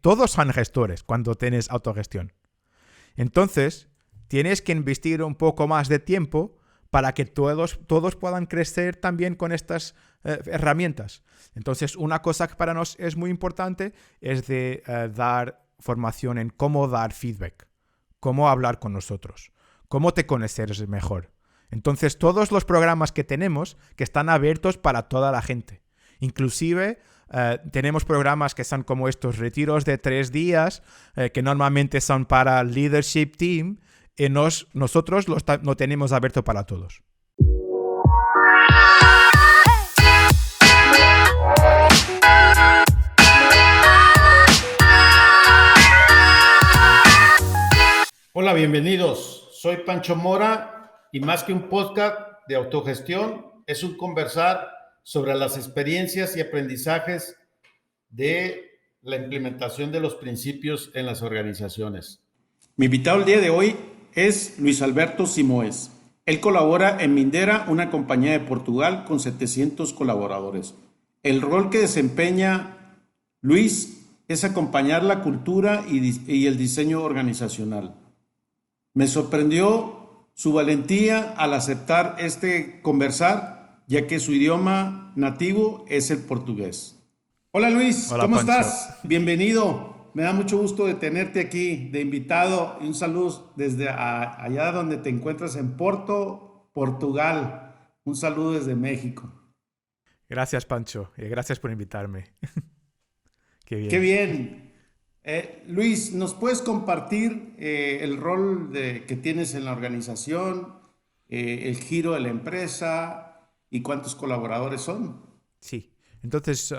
todos son gestores cuando tienes autogestión. Entonces, tienes que investir un poco más de tiempo para que todos puedan crecer también con estas herramientas. Entonces, una cosa que para nosotros es muy importante es de dar formación en cómo dar feedback, cómo hablar con nosotros, cómo te conoces mejor. Entonces, todos los programas que tenemos que están abiertos para toda la gente. Inclusive, tenemos programas que son como estos retiros de 3 días, que normalmente son para el leadership team, y nosotros lo tenemos abierto para todos. Hola, bienvenidos. Soy Pancho Mora y más que un podcast de autogestión, es un conversar sobre las experiencias y aprendizajes de la implementación de los principios en las organizaciones. Mi invitado el día de hoy es Luis Alberto Simões. Él colabora en Mindera, una compañía de Portugal con 700 colaboradores. El rol que desempeña Luis es acompañar la cultura y el diseño organizacional. Me sorprendió su valentía al aceptar conversar, ya que su idioma nativo es el portugués. Hola Luis, Hola, ¿cómo Pancho. estás? Bienvenido. Me da mucho gusto de tenerte aquí de invitado y un saludo desde allá donde te encuentras en Porto, Portugal. Un saludo desde México. Gracias, Pancho, y gracias por invitarme. Qué bien. Qué bien. Luis, ¿nos puedes compartir el rol que tienes en la organización, el giro de la empresa y cuántos colaboradores son? Sí. Entonces,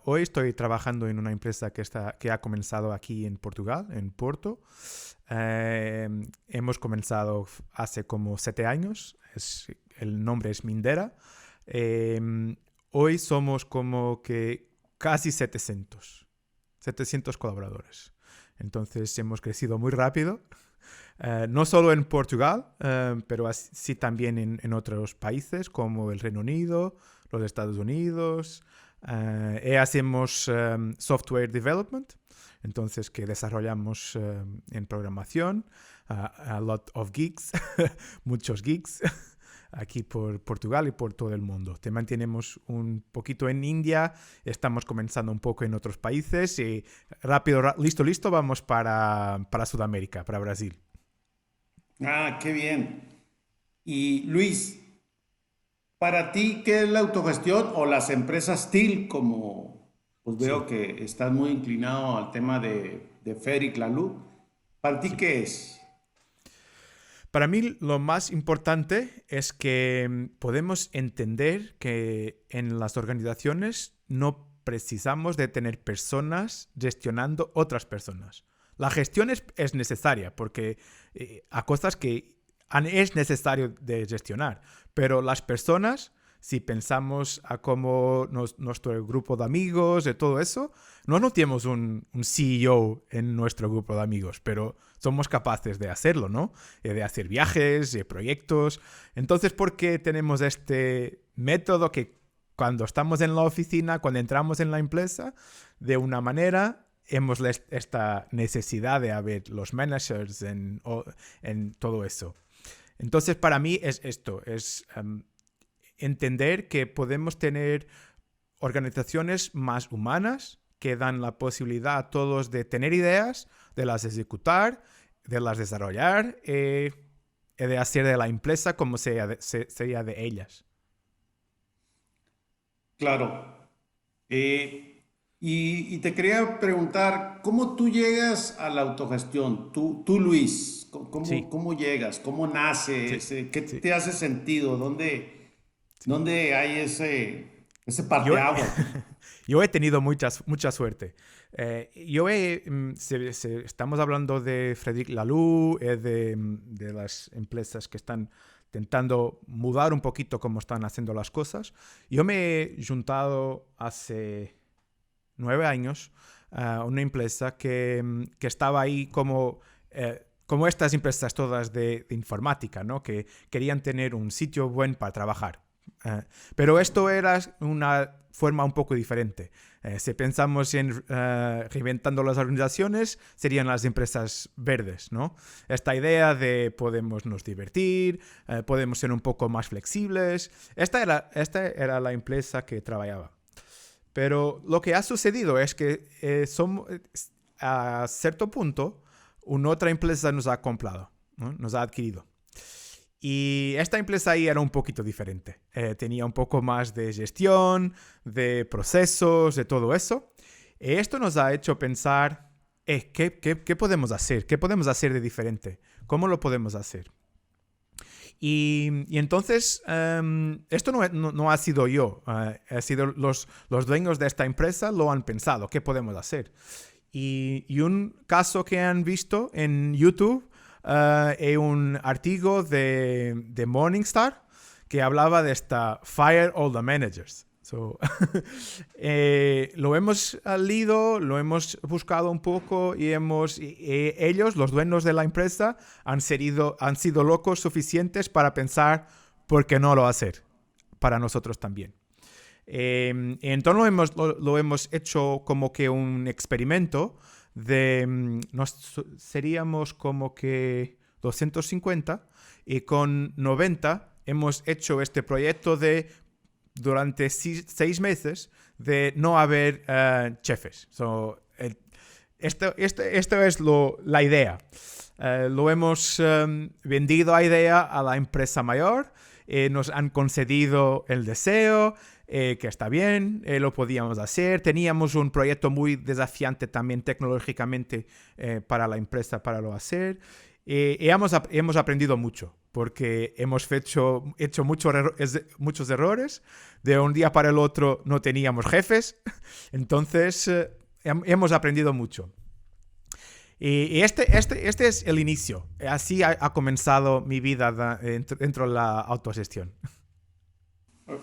hoy estoy trabajando en una empresa que ha comenzado aquí en Portugal, en Porto. Hemos comenzado hace como 7 años. El nombre es Mindera. Hoy somos como que casi 700 colaboradores. Entonces, hemos crecido muy rápido. No solo en Portugal, pero sí también en otros países como el Reino Unido, los Estados Unidos. Hacemos software development, entonces que desarrollamos en programación, a lot of geeks, muchos geeks, aquí por Portugal y por todo el mundo. Te mantenemos un poquito en India, estamos comenzando un poco en otros países y rápido, listo, vamos para Sudamérica, para Brasil. Ah, qué bien. Y Luis, para ti, ¿qué es la autogestión o las empresas TIL? Como pues veo Sí, que estás muy inclinado al tema de Féric Laloux. ¿Para ti sí. qué es? Para mí lo más importante es que podemos entender que en las organizaciones no precisamos de tener personas gestionando otras personas. La gestión es necesaria porque a cosas que es necesario de gestionar, pero las personas, si pensamos a cómo nuestro grupo de amigos, de todo eso, no tenemos un CEO en nuestro grupo de amigos, pero somos capaces de hacerlo, ¿no? De hacer viajes, de proyectos. Entonces, ¿por qué tenemos este método que cuando estamos en la oficina, cuando entramos en la empresa, de una manera hemos esta necesidad de haber los managers en todo eso? Entonces, para mí es esto, es entender que podemos tener organizaciones más humanas que dan la posibilidad a todos de tener ideas, de las ejecutar, de las desarrollar y de hacer de la empresa como sería de ellas. Claro. Y te quería preguntar, ¿cómo tú llegas a la autogestión? Tú Luis, Sí, ¿cómo llegas? ¿Cómo nace? sí, ¿Qué sí. te hace sentido? Sí. ¿Dónde hay ese Yo, parteaguas? yo he tenido mucha suerte. Estamos hablando de Frédéric Laloux, de las empresas que están intentando mudar un poquito cómo están haciendo las cosas. Yo me he juntado hace 9 años a una empresa que estaba ahí como estas empresas todas de informática, ¿no? Que querían tener un sitio bueno para trabajar. Pero esto era una forma un poco diferente. Si pensamos en reinventando las organizaciones, serían las empresas verdes, ¿no? Esta idea de podemos nos divertir, podemos ser un poco más flexibles. Esta era la empresa que trabajaba. Pero lo que ha sucedido es que a cierto punto una otra empresa nos ha comprado, ¿no? Nos ha adquirido. Y esta empresa ahí era un poquito diferente. Tenía un poco más de gestión, de procesos, de todo eso. Y esto nos ha hecho pensar, ¿qué podemos hacer? ¿Qué podemos hacer de diferente? ¿Cómo lo podemos hacer? Y entonces, esto no ha sido yo. Ha sido los dueños de esta empresa lo han pensado. ¿Qué podemos hacer? Y un caso que han visto en YouTube es un artículo de Morningstar que hablaba de esta Fire All the Managers. Lo hemos leído, lo hemos buscado un poco y ellos, los dueños de la empresa, han sido locos suficientes para pensar por qué no lo hacer para nosotros también. Entonces lo hemos hecho como que un experimento seríamos como que 250 y con 90 hemos hecho este proyecto durante 6 meses de no haber jefes. Esto es la idea. Lo hemos vendido a idea a la empresa mayor, nos han concedido el deseo, que está bien, lo podíamos hacer. Teníamos un proyecto muy desafiante también tecnológicamente para la empresa para lo hacer. Y hemos aprendido mucho porque hemos hecho muchos errores. De un día para el otro no teníamos jefes. Entonces hemos aprendido mucho. Y este es el inicio. Así ha comenzado mi vida dentro de la autogestión.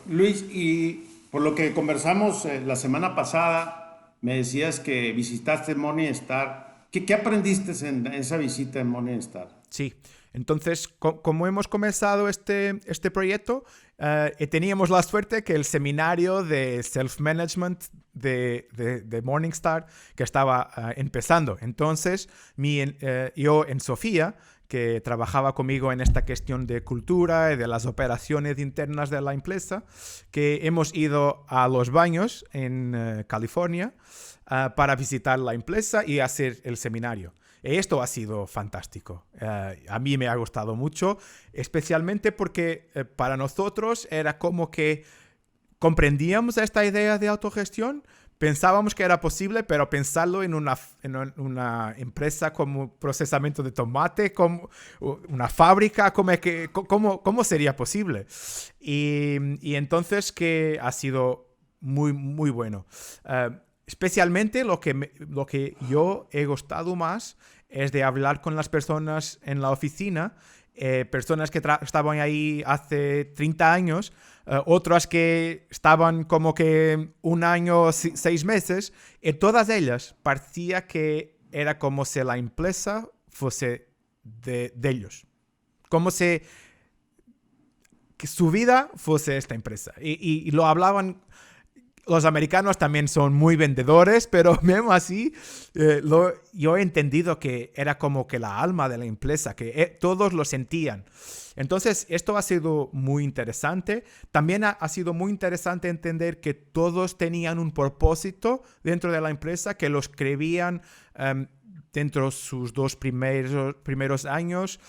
Luis, y por lo que conversamos la semana pasada, me decías que visitaste Morningstar. ¿Qué aprendiste en esa visita en Morningstar? Sí, entonces, como hemos comenzado este proyecto, teníamos la suerte que el seminario de self-management de Morningstar que estaba empezando. Entonces, yo en Sofía, que trabajaba conmigo en esta cuestión de cultura y de las operaciones internas de la empresa, que hemos ido a Los Baños en California para visitar la empresa y hacer el seminario. Esto ha sido fantástico. A mí me ha gustado mucho, especialmente porque para nosotros era como que comprendíamos esta idea de autogestión, pensábamos que era posible, pero pensarlo en una empresa como procesamiento de tomate, como una fábrica, ¿cómo sería posible? Y entonces que ha sido muy, muy bueno. Especialmente lo que yo he gustado más es de hablar con las personas en la oficina, personas que estaban ahí hace 30 años, otras que estaban como que 1 año, 6 meses, y todas ellas parecía que era como si la empresa fuese de ellos. Como si que su vida fuese esta empresa. Y lo hablaban. Los americanos también son muy vendedores, pero mismo así yo he entendido que era como que la alma de la empresa, que todos lo sentían. Entonces, esto ha sido muy interesante. También ha sido muy interesante entender que todos tenían un propósito dentro de la empresa, que los creían dentro de sus 2 primeros años.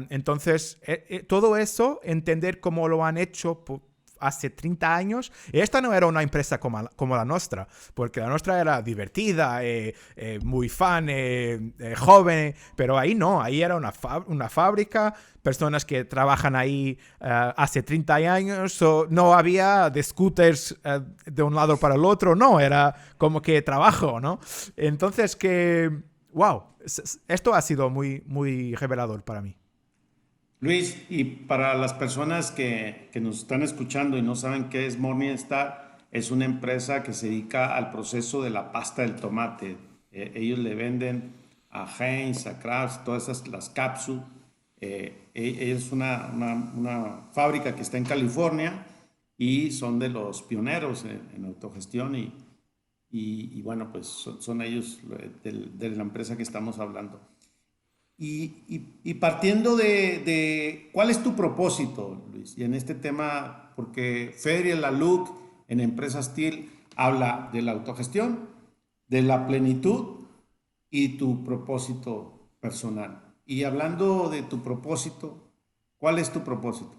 Entonces, todo eso, entender cómo lo han hecho hace 30 años. Esta no era una empresa como la nuestra, porque la nuestra era divertida, muy fan, joven, pero ahí no, ahí era una fábrica, personas que trabajan ahí hace 30 años, no había de scooters de un lado para el otro, no, era como que trabajo, ¿no? Entonces wow, esto ha sido muy, muy revelador para mí. Luis, y para las personas que nos están escuchando y no saben qué es Morningstar, es una empresa que se dedica al proceso de la pasta del tomate. Ellos le venden a Heinz, a Kraft, todas las cápsulas. Es una fábrica que está en California y son de los pioneros en autogestión y bueno, pues son ellos de la empresa que estamos hablando. Y partiendo de cuál es tu propósito, Luis, y en este tema, porque Federic Laloux en Empresas TIL habla de la autogestión, de la plenitud y tu propósito personal. Y hablando de tu propósito, ¿cuál es tu propósito?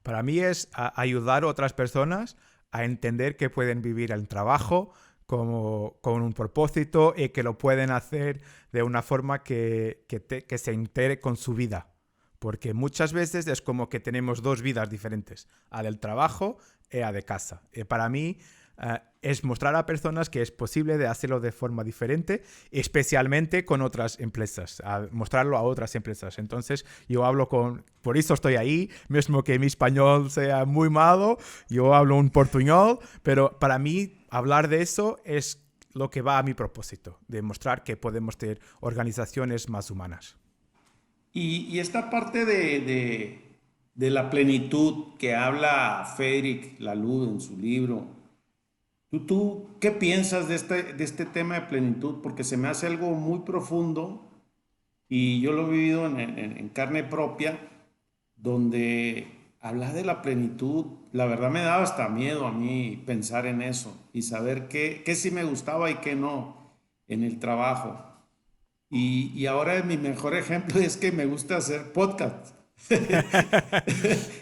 Para mí es ayudar a otras personas a entender que pueden vivir el trabajo con un propósito y que lo pueden hacer de una forma que se integre con su vida. Porque muchas veces es como que tenemos dos vidas diferentes, a del trabajo y a de casa. Y para mí es mostrar a personas que es posible de hacerlo de forma diferente, especialmente con otras empresas, a mostrarlo a otras empresas. Entonces yo hablo por eso estoy ahí, mismo que mi español sea muy malo, yo hablo un portuñol, pero para mí hablar de eso es lo que va a mi propósito, de mostrar que podemos tener organizaciones más humanas. Y esta parte de la plenitud que habla Federic Laloux en su libro, ¿tú qué piensas de este tema de plenitud? Porque se me hace algo muy profundo y yo lo he vivido en carne propia, donde hablar de la plenitud, la verdad me daba hasta miedo a mí pensar en eso y saber qué sí me gustaba y qué no en el trabajo. Y ahora mi mejor ejemplo es que me gusta hacer podcast.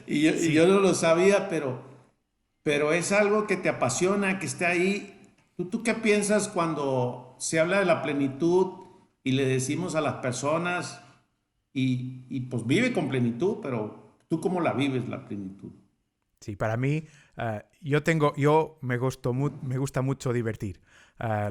Y yo Sí. no lo sabía, pero es algo que te apasiona, que esté ahí. ¿Tú qué piensas cuando se habla de la plenitud y le decimos a las personas y pues vive con plenitud, pero tú cómo la vives la plenitud? Sí, para mí, me gusta mucho divertir.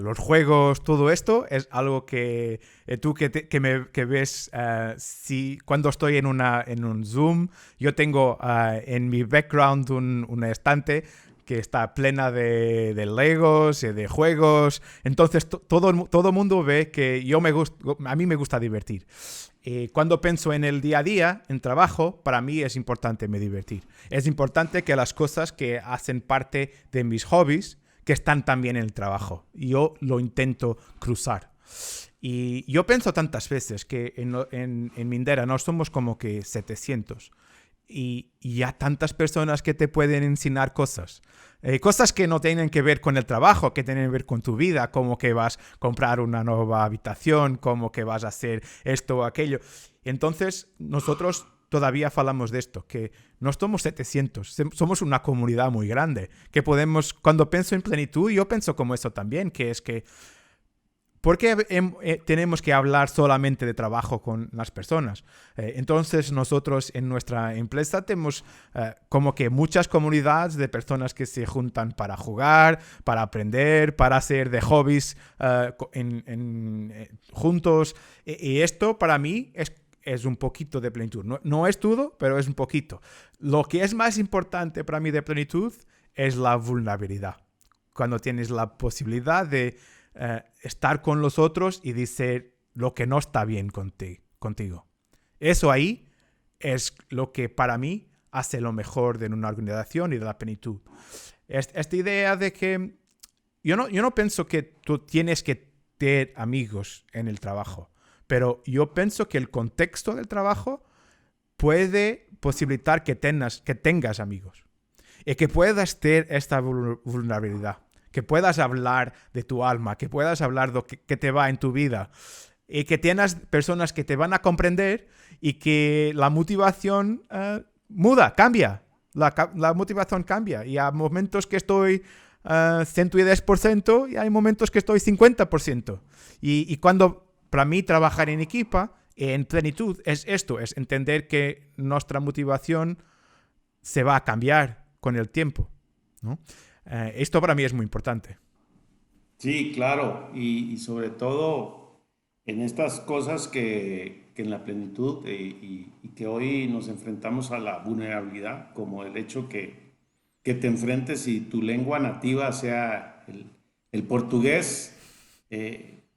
Los juegos, todo esto es algo que tú que ves, si, cuando estoy en un Zoom, yo tengo en mi background una estante que está plena de Legos y de juegos. Entonces todo mundo ve que a mí me gusta divertir. Cuando pienso en el día a día, en trabajo, para mí es importante me divertir. Es importante que las cosas que hacen parte de mis hobbies, que están también en el trabajo. Yo lo intento cruzar. Y yo pienso tantas veces que en Mindera no somos como que 700. Y hay tantas personas que te pueden enseñar cosas. Cosas que no tienen que ver con el trabajo, que tienen que ver con tu vida, como que vas a comprar una nueva habitación, como que vas a hacer esto o aquello. Entonces, nosotros todavía hablamos de esto, que no somos 700, somos una comunidad muy grande, que podemos, cuando pienso en plenitud, yo pienso como eso también, que es que ¿por qué tenemos que hablar solamente de trabajo con las personas? Entonces nosotros en nuestra empresa tenemos como que muchas comunidades de personas que se juntan para jugar, para aprender, para hacer de hobbies juntos. Y esto para mí es un poquito de plenitud. No es todo, pero es un poquito. Lo que es más importante para mí de plenitud es la vulnerabilidad. Cuando tienes la posibilidad de estar con los otros y decir lo que no está bien contigo. Eso ahí es lo que para mí hace lo mejor de una organización y de la plenitud. Esta idea de que yo no pienso que tú tienes que tener amigos en el trabajo, pero yo pienso que el contexto del trabajo puede posibilitar que tengas amigos y que puedas tener esta vulnerabilidad, que puedas hablar de tu alma, que puedas hablar de lo que te va en tu vida y que tienes personas que te van a comprender y que la motivación cambia. La motivación cambia y hay momentos que estoy 110% y hay momentos que estoy 50%. Y cuando para mí trabajar en equipo, en plenitud, es esto, es entender que nuestra motivación se va a cambiar con el tiempo, ¿no? Esto para mí es muy importante. Sí, claro, y sobre todo en estas cosas que en la plenitud y que hoy nos enfrentamos a la vulnerabilidad, como el hecho que te enfrentes y tu lengua nativa sea el portugués,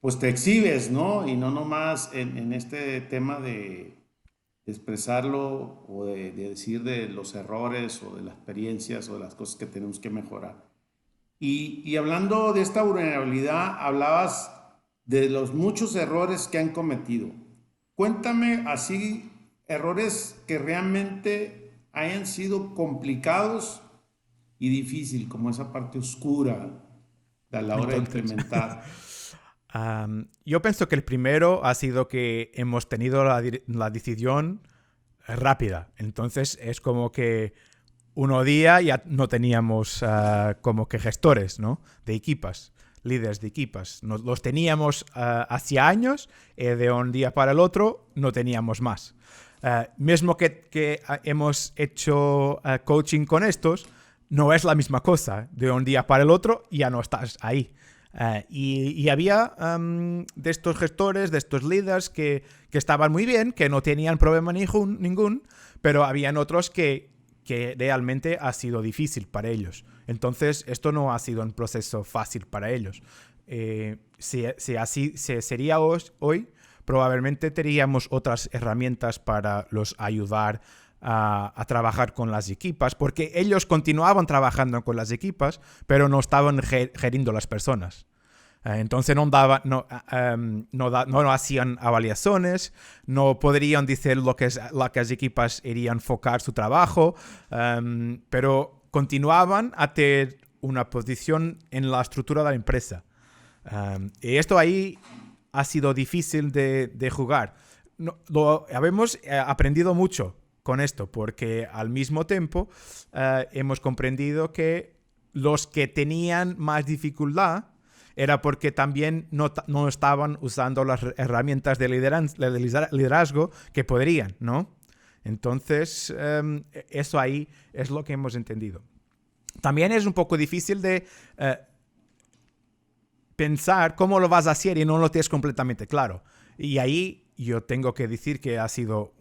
pues te exhibes, ¿no? Y no nomás en este tema expresarlo o de decir de los errores o de las experiencias o de las cosas que tenemos que mejorar. Y hablando de esta vulnerabilidad, hablabas de los muchos errores que han cometido. Cuéntame así, errores que realmente hayan sido complicados y difícil, como esa parte oscura a la hora de implementar. Yo pienso que el primero ha sido que hemos tenido la decisión rápida. Entonces es como que un día ya no teníamos como que gestores, ¿no? De equipas, líderes de equipas. Los teníamos hacía años y de un día para el otro no teníamos más. Mismo que hemos hecho coaching con estos, no es la misma cosa. De un día para el otro ya no estás ahí. Y había de estos gestores, de estos líderes que estaban muy bien, que no tenían problema ningún, pero habían otros que realmente ha sido difícil para ellos. Entonces, esto no ha sido un proceso fácil para ellos. Si así sería hoy, probablemente tendríamos otras herramientas para los ayudar a trabajar con las equipas, porque ellos continuaban trabajando con las equipas, pero no estaban geriendo las personas. Entonces no hacían evaluaciones, no podrían decir lo que las equipas irían a enfocar su trabajo, pero continuaban a tener una posición en la estructura de la empresa. Y esto ahí ha sido difícil de jugar. Lo habemos aprendido mucho con esto, porque al mismo tiempo hemos comprendido que los que tenían más dificultad era porque también no estaban usando las herramientas de liderazgo que podrían, ¿no? Entonces, eso ahí es lo que hemos entendido. También es un poco difícil de pensar cómo lo vas a hacer y no lo tienes completamente claro. Y ahí yo tengo que decir que ha sido,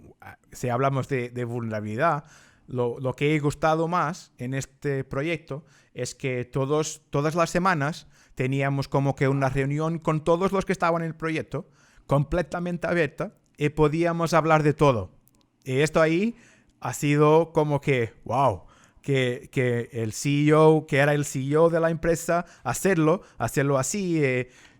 si hablamos de vulnerabilidad, lo que he gustado más en este proyecto es que todas las semanas teníamos como que una reunión con todos los que estaban en el proyecto, completamente abierta, y podíamos hablar de todo. Y esto ahí ha sido como que, wow, que el CEO, que era el CEO de la empresa, hacerlo así,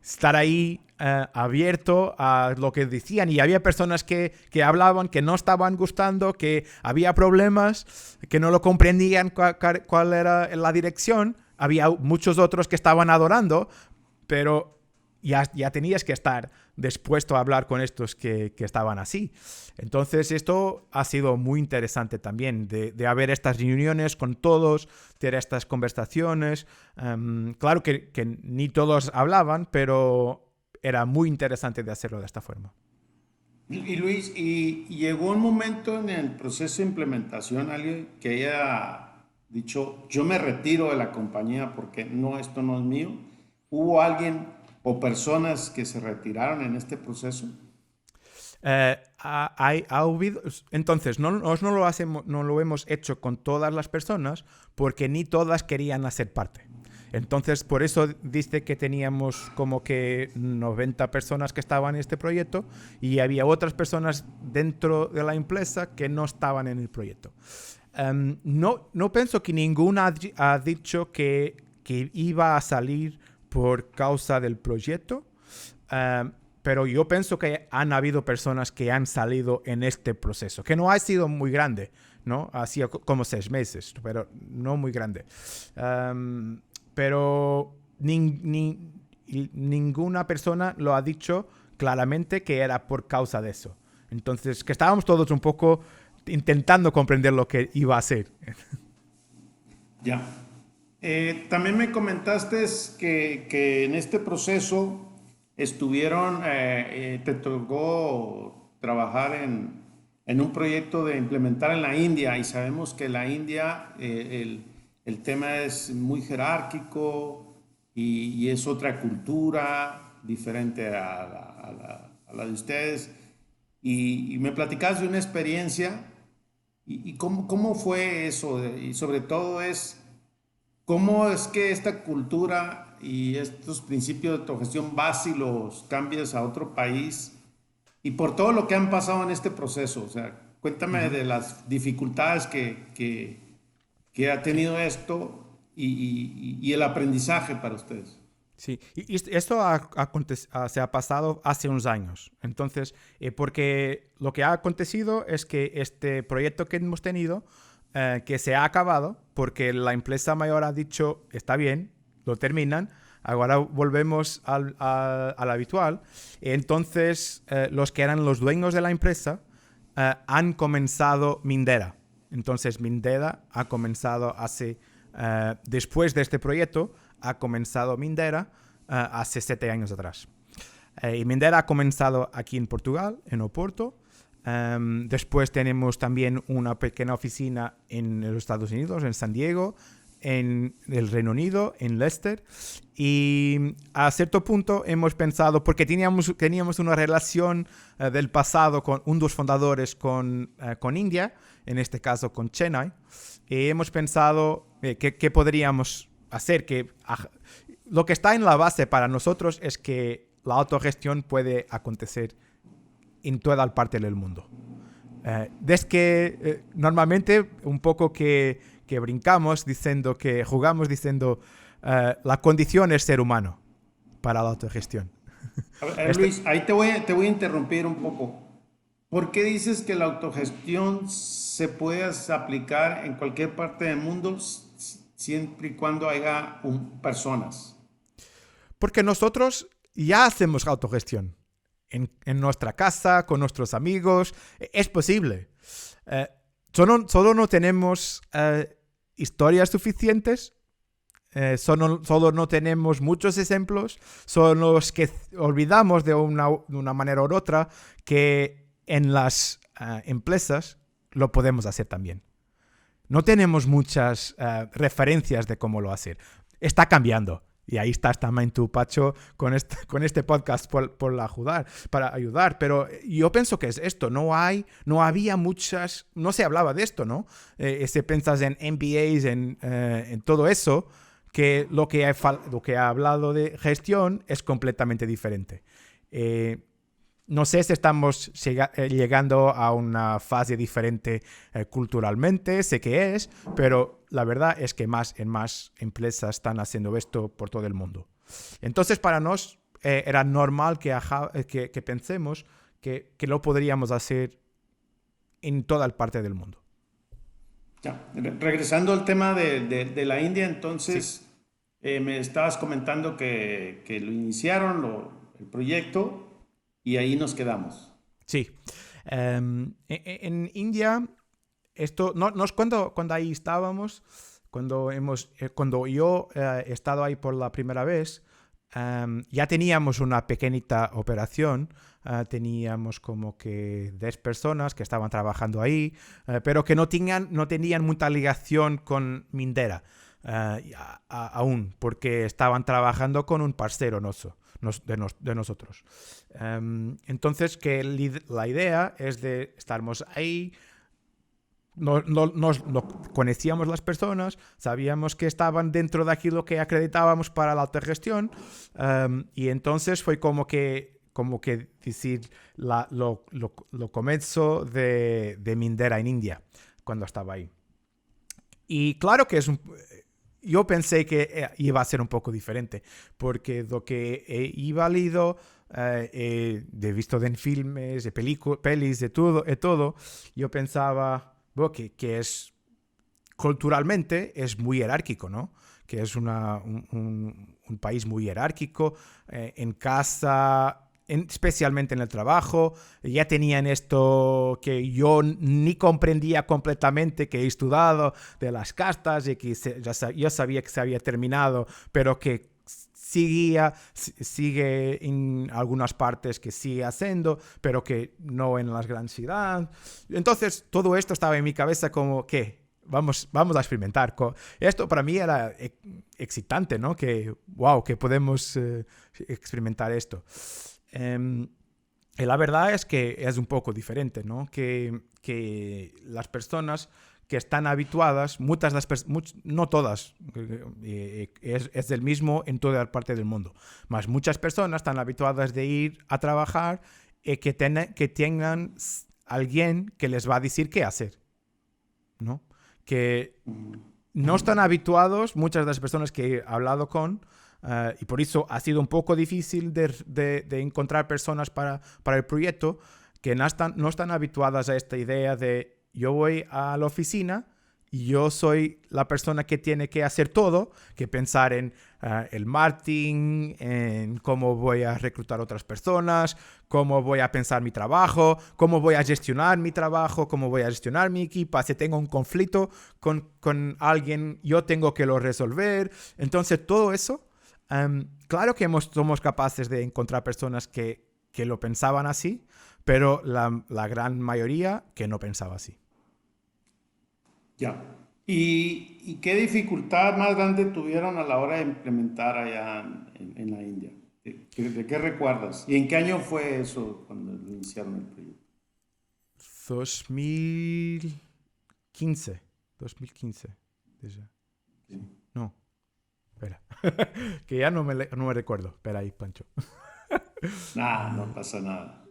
estar ahí abierto a lo que decían. Y había personas que hablaban, que no estaban gustando, que había problemas, que no lo comprendían cuál era la dirección. Había muchos otros que estaban adorando, pero ya tenías que estar dispuesto a hablar con estos que estaban así. Entonces esto ha sido muy interesante también, de haber estas reuniones con todos, tener estas conversaciones. Claro que ni todos hablaban, pero era muy interesante de hacerlo de esta forma. Y Luis, y llegó un momento en el proceso de implementación, alguien que haya dicho, yo me retiro de la compañía porque esto no es mío. ¿Hubo alguien o personas que se retiraron en este proceso? Entonces, no lo hemos hecho con todas las personas porque ni todas querían hacer parte. Entonces, por eso dice que teníamos como que 90 personas que estaban en este proyecto y había otras personas dentro de la empresa que no estaban en el proyecto. No pienso que ninguna ha dicho que iba a salir por causa del proyecto, pero yo pienso que han habido personas que han salido en este proceso, que no ha sido muy grande, ¿no? Hacía como 6 meses, pero no muy grande. Pero ninguna persona lo ha dicho claramente que era por causa de eso. Entonces, que estábamos todos un poco intentando comprender lo que iba a hacer. Ya. También me comentaste que en este proceso te tocó trabajar en un proyecto de implementar en la India, y sabemos que la India, el tema es muy jerárquico y es otra cultura diferente a la de ustedes. Y me platicabas de una experiencia y cómo fue eso, y sobre todo cómo es que esta cultura y estos principios de autogestión vas y los cambias a otro país, y por todo lo que han pasado en este proceso. O sea, Cuéntame de las dificultades que ha tenido esto y el aprendizaje para ustedes. Sí, y esto se ha pasado hace unos años. Entonces, porque lo que ha acontecido es que este proyecto que hemos tenido, que se ha acabado, porque la empresa mayor ha dicho, está bien, lo terminan, ahora volvemos al habitual. Entonces, los que eran los dueños de la empresa han comenzado Mindera. Entonces, Mindera ha comenzado después de este proyecto, ha comenzado Mindera hace 7 años atrás. Y Mindera ha comenzado aquí en Portugal, en Oporto. Después tenemos también una pequeña oficina en los Estados Unidos, en San Diego, en el Reino Unido, en Leicester. Y a cierto punto hemos pensado, porque teníamos una relación del pasado con dos fundadores con India, en este caso con Chennai, y hemos pensado que podríamos hacer lo que está en la base para nosotros es que la autogestión puede acontecer en toda parte del mundo. Desde que normalmente un poco que brincamos diciendo que jugamos diciendo la condición es ser humano para la autogestión. A ver, Luis, ahí te voy a interrumpir un poco. ¿Por qué dices que la autogestión se puede aplicar en cualquier parte del mundo siempre y cuando haya personas? Porque nosotros ya hacemos autogestión. En nuestra casa, con nuestros amigos, es posible. Solo no tenemos historias suficientes, solo no tenemos muchos ejemplos, son los que olvidamos de una manera u otra que en las empresas lo podemos hacer también. No tenemos muchas referencias de cómo lo hacer. Está cambiando. Y ahí estás también tú, Pacho, con este podcast para ayudar. Pero yo pienso que es esto. No había muchas... No se hablaba de esto, ¿no? Si piensas en MBAs, en todo eso, que lo que ha hablado de gestión es completamente diferente. No sé si estamos llegando a una fase diferente culturalmente, sé que es, pero la verdad es que más empresas están haciendo esto por todo el mundo. Entonces, para nosotros era normal que pensemos que lo podríamos hacer en toda parte del mundo. Ya. Regresando al tema de la India, entonces me estabas comentando que lo iniciaron, el proyecto. Y ahí nos quedamos. Sí. En India, esto no es cuando ahí estábamos, cuando yo he estado ahí por la primera vez, ya teníamos una pequeñita operación. Teníamos como que 10 personas que estaban trabajando ahí, pero que no tenían mucha ligación con Mindera aún, porque estaban trabajando con un parcero de nosotros. Entonces, que la idea es de estarmos ahí, no conocíamos las personas, sabíamos que estaban dentro de aquí lo que acreditábamos para la autogestión, y entonces fue como que decir lo comienzo de Mindera en India, cuando estaba ahí. Y claro que yo pensé que iba a ser un poco diferente, porque lo que he leído, he visto en filmes, de pelis, de todo, yo pensaba que es culturalmente es muy jerárquico, ¿no? Que es un país muy jerárquico, en casa... especialmente en el trabajo, ya tenían esto que yo ni comprendía completamente, que he estudiado de las castas y que yo sabía que se había terminado, pero que sigue en algunas partes que sigue haciendo, pero que no en las grandes ciudades. Entonces todo esto estaba en mi cabeza como que vamos a experimentar. Esto para mí era excitante, ¿no? Que podemos experimentar esto. Y la verdad es que es un poco diferente, ¿no? Que las personas que están habituadas, no todas, es el mismo en toda parte del mundo, mas muchas personas están habituadas de ir a trabajar y que tengan alguien que les va a decir qué hacer, ¿no? Que no están habituados, muchas de las personas que he hablado con, y por eso ha sido un poco difícil de encontrar personas para el proyecto, que no están habituadas a esta idea de yo voy a la oficina y yo soy la persona que tiene que hacer todo, que pensar en el marketing, en cómo voy a reclutar otras personas, cómo voy a pensar mi trabajo, cómo voy a gestionar mi trabajo, cómo voy a gestionar mi equipo. Si tengo un conflicto con alguien, yo tengo que lo resolver. Entonces, todo eso, claro que somos capaces de encontrar personas que lo pensaban así, pero la gran mayoría que no pensaba así. Ya. ¿Y qué dificultad más grande tuvieron a la hora de implementar allá en la India? ¿De qué recuerdas? ¿Y en qué año fue eso cuando iniciaron el proyecto? 2015. 2015. Sí. No, espera. Que ya no me recuerdo. Espera ahí, Pancho. No pasa nada.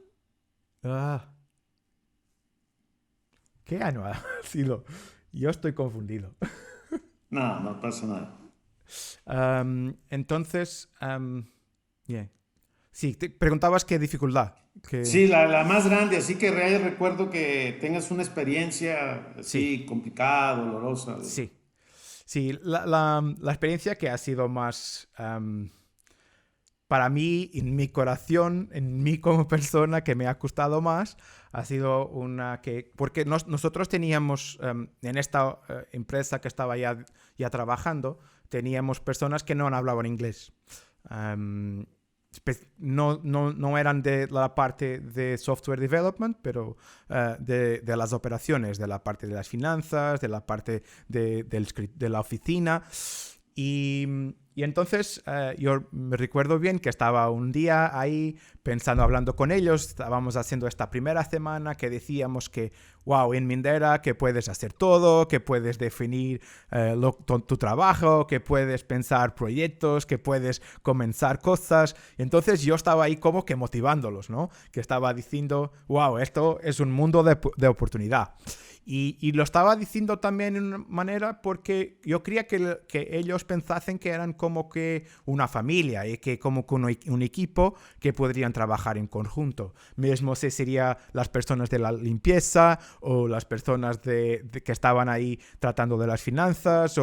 ¿Qué año ha sido? Yo estoy confundido. No pasa nada. Entonces, bien. Sí, te preguntabas qué dificultad. Sí, la más grande, así que recuerdo que tengas una experiencia así complicada, dolorosa. Sí, sí, la experiencia que ha sido más para mí, en mi corazón, en mí como persona, que me ha costado más, ha sido una que... Porque nosotros teníamos, en esta empresa que estaba ya trabajando, teníamos personas que no hablaban inglés. No eran de la parte de software development, pero de las operaciones, de la parte de las finanzas, de la parte de la oficina. Y entonces yo me recuerdo bien que estaba un día ahí pensando, hablando con ellos. Estábamos haciendo esta primera semana que decíamos que, wow, en Mindera que puedes hacer todo, que puedes definir tu trabajo, que puedes pensar proyectos, que puedes comenzar cosas. Y entonces yo estaba ahí como que motivándolos, ¿no? Que estaba diciendo, wow, esto es un mundo de oportunidad. Y lo estaba diciendo también de una manera porque yo quería que ellos pensasen que eran como que una familia y que como que un equipo que podrían trabajar en conjunto. Mismo si serían las personas de la limpieza o las personas que estaban ahí tratando de las finanzas.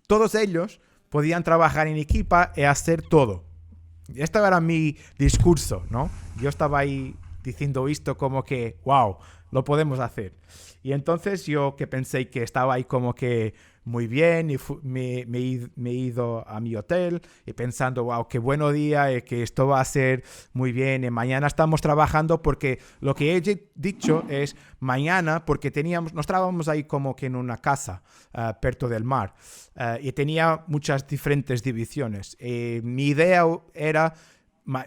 Todos ellos podían trabajar en equipo y hacer todo. Este era mi discurso, ¿no? Yo estaba ahí diciendo esto como que, wow, lo podemos hacer. Y entonces yo que pensé que estaba ahí como que muy bien y me he ido a mi hotel y pensando, wow, qué buen día y que esto va a ser muy bien y mañana estamos trabajando porque lo que he dicho es mañana porque nos estábamos ahí como que en una casa perto del mar y tenía muchas diferentes divisiones. Mi idea era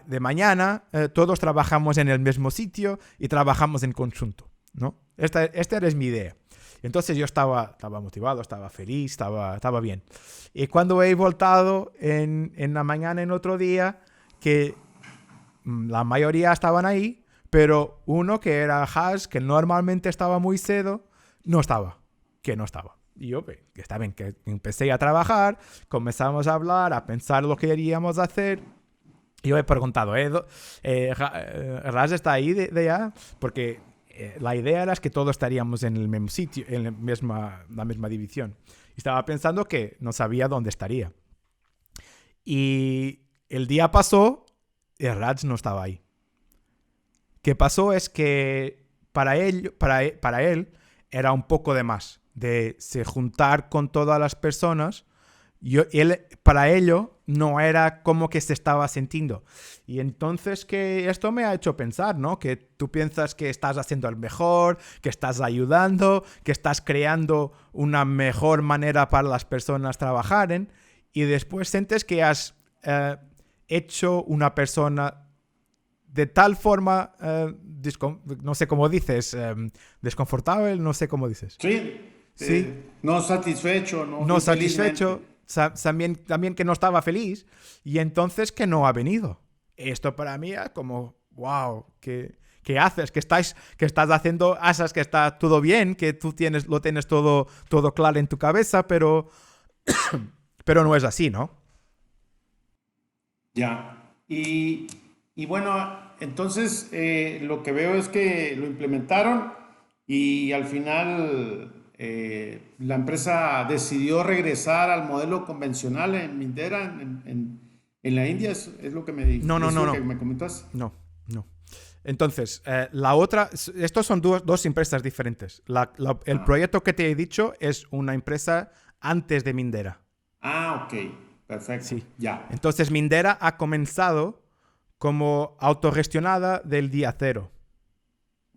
de mañana todos trabajamos en el mismo sitio y trabajamos en conjunto, ¿no? Esta era mi idea. Entonces yo estaba motivado, estaba feliz, estaba bien. Y cuando he voltado en la mañana en otro día, que la mayoría estaban ahí, pero uno que era Haas, que normalmente estaba muy sedo, no estaba. Y yo, que está bien, que empecé a trabajar, comenzamos a hablar, a pensar lo que queríamos hacer. Yo he preguntado, ¿Ras está ahí de ya? Porque la idea era que todos estaríamos en el mismo sitio, en la misma división. Y estaba pensando que no sabía dónde estaría. Y el día pasó y Raj no estaba ahí. ¿Qué pasó? Es que para él era un poco de más, de se juntar con todas las personas. Para ello no era como que se estaba sintiendo. Y entonces que esto me ha hecho pensar, ¿no? Que tú piensas que estás haciendo el mejor, que estás ayudando, que estás creando una mejor manera para las personas trabajar y después sientes que has hecho una persona de tal forma, no sé cómo dices, desconfortable, no sé cómo dices. Sí. No satisfecho, no satisfecho. También que no estaba feliz y entonces que no ha venido. Esto para mí es como, wow, ¿qué haces? Que estás haciendo asas, que está todo bien, que tú lo tienes todo claro en tu cabeza, pero no es así, ¿no? Ya. Y bueno, entonces lo que veo es que lo implementaron y al final la empresa decidió regresar al modelo convencional en Mindera, en la India, es lo que No, no, es no, lo que no. me comentas. No, no. Entonces, la otra, estos son dos empresas diferentes. El Ah, proyecto que te he dicho es una empresa antes de Mindera. ok, perfecto, Sí. ya. Entonces, Mindera ha comenzado como autogestionada del día cero.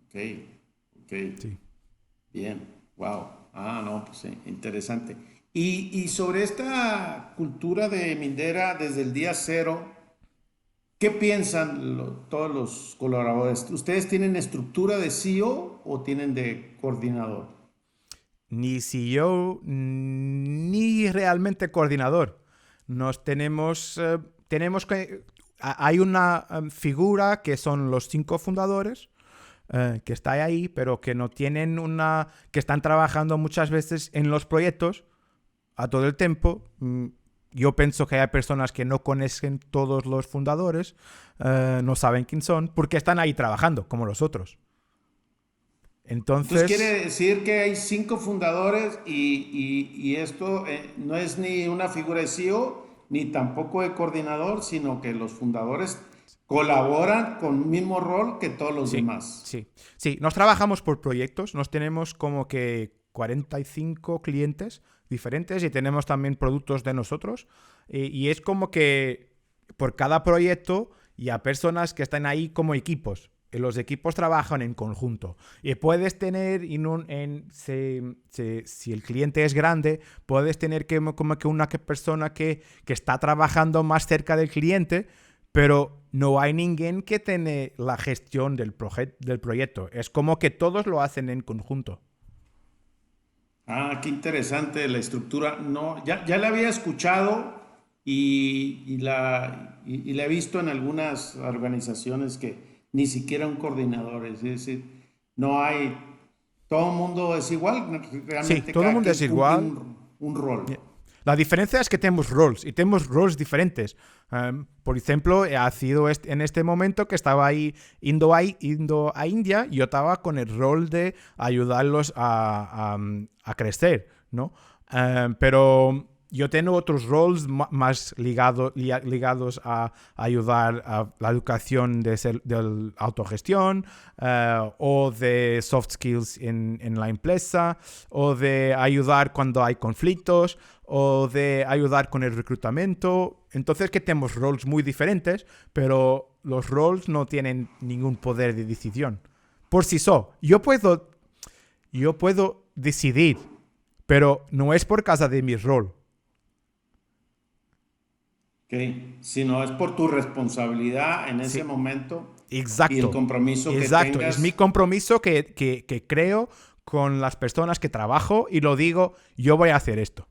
Ok, ok. Sí. Bien, wow. No, pues sí, interesante. Y sobre esta cultura de Mindera desde el día cero, ¿qué piensan todos los colaboradores? ¿Ustedes tienen estructura de CEO o tienen de coordinador? Ni CEO ni realmente coordinador. Tenemos que... Hay una figura que son los 5 fundadores que está ahí, pero que no tienen que están trabajando muchas veces en los proyectos a todo el tiempo. Yo pienso que hay personas que no conocen todos los fundadores, no saben quién son, porque están ahí trabajando, como los otros. Entonces Entonces, quiere decir que hay 5 fundadores y esto no es ni una figura de CEO ni tampoco de coordinador, sino que los fundadores colaboran con el mismo rol que todos los sí, demás. sí, sí. Nos trabajamos por proyectos, nos tenemos como que 45 clientes diferentes y tenemos también productos de nosotros. Y es como que por cada proyecto y a personas que están ahí como equipos. Y los equipos trabajan en conjunto. Y puedes tener, si el cliente es grande, puedes tener como que una persona que está trabajando más cerca del cliente, pero no hay ninguém que tiene la gestión del proyecto. Es como que todos lo hacen en conjunto. Qué interesante la estructura. No, ya la había escuchado y la he visto en algunas organizaciones que ni siquiera un coordinador, es decir, no hay, todo el mundo es igual, Sí, realmente todo el cada mundo quien es cumple igual. un rol. La diferencia es que tenemos roles y tenemos roles diferentes. Por ejemplo, ha sido en este momento que estaba ahí indo a India, yo estaba con el rol de ayudarlos a crecer, ¿no? Pero yo tengo otros roles más ligados a ayudar a la educación de autogestión o de soft skills en la empresa o de ayudar cuando hay conflictos o de ayudar con el reclutamiento. Entonces que tenemos roles muy diferentes, pero los roles no tienen ningún poder de decisión. Por sí solo, yo puedo decidir, pero no es por causa de mi rol. ¿Ok? Si no es por tu responsabilidad en ese Sí, momento y el exacto, compromiso que exacto. Es mi tengas. compromiso que creo con las personas que trabajo y lo digo, yo voy a hacer esto.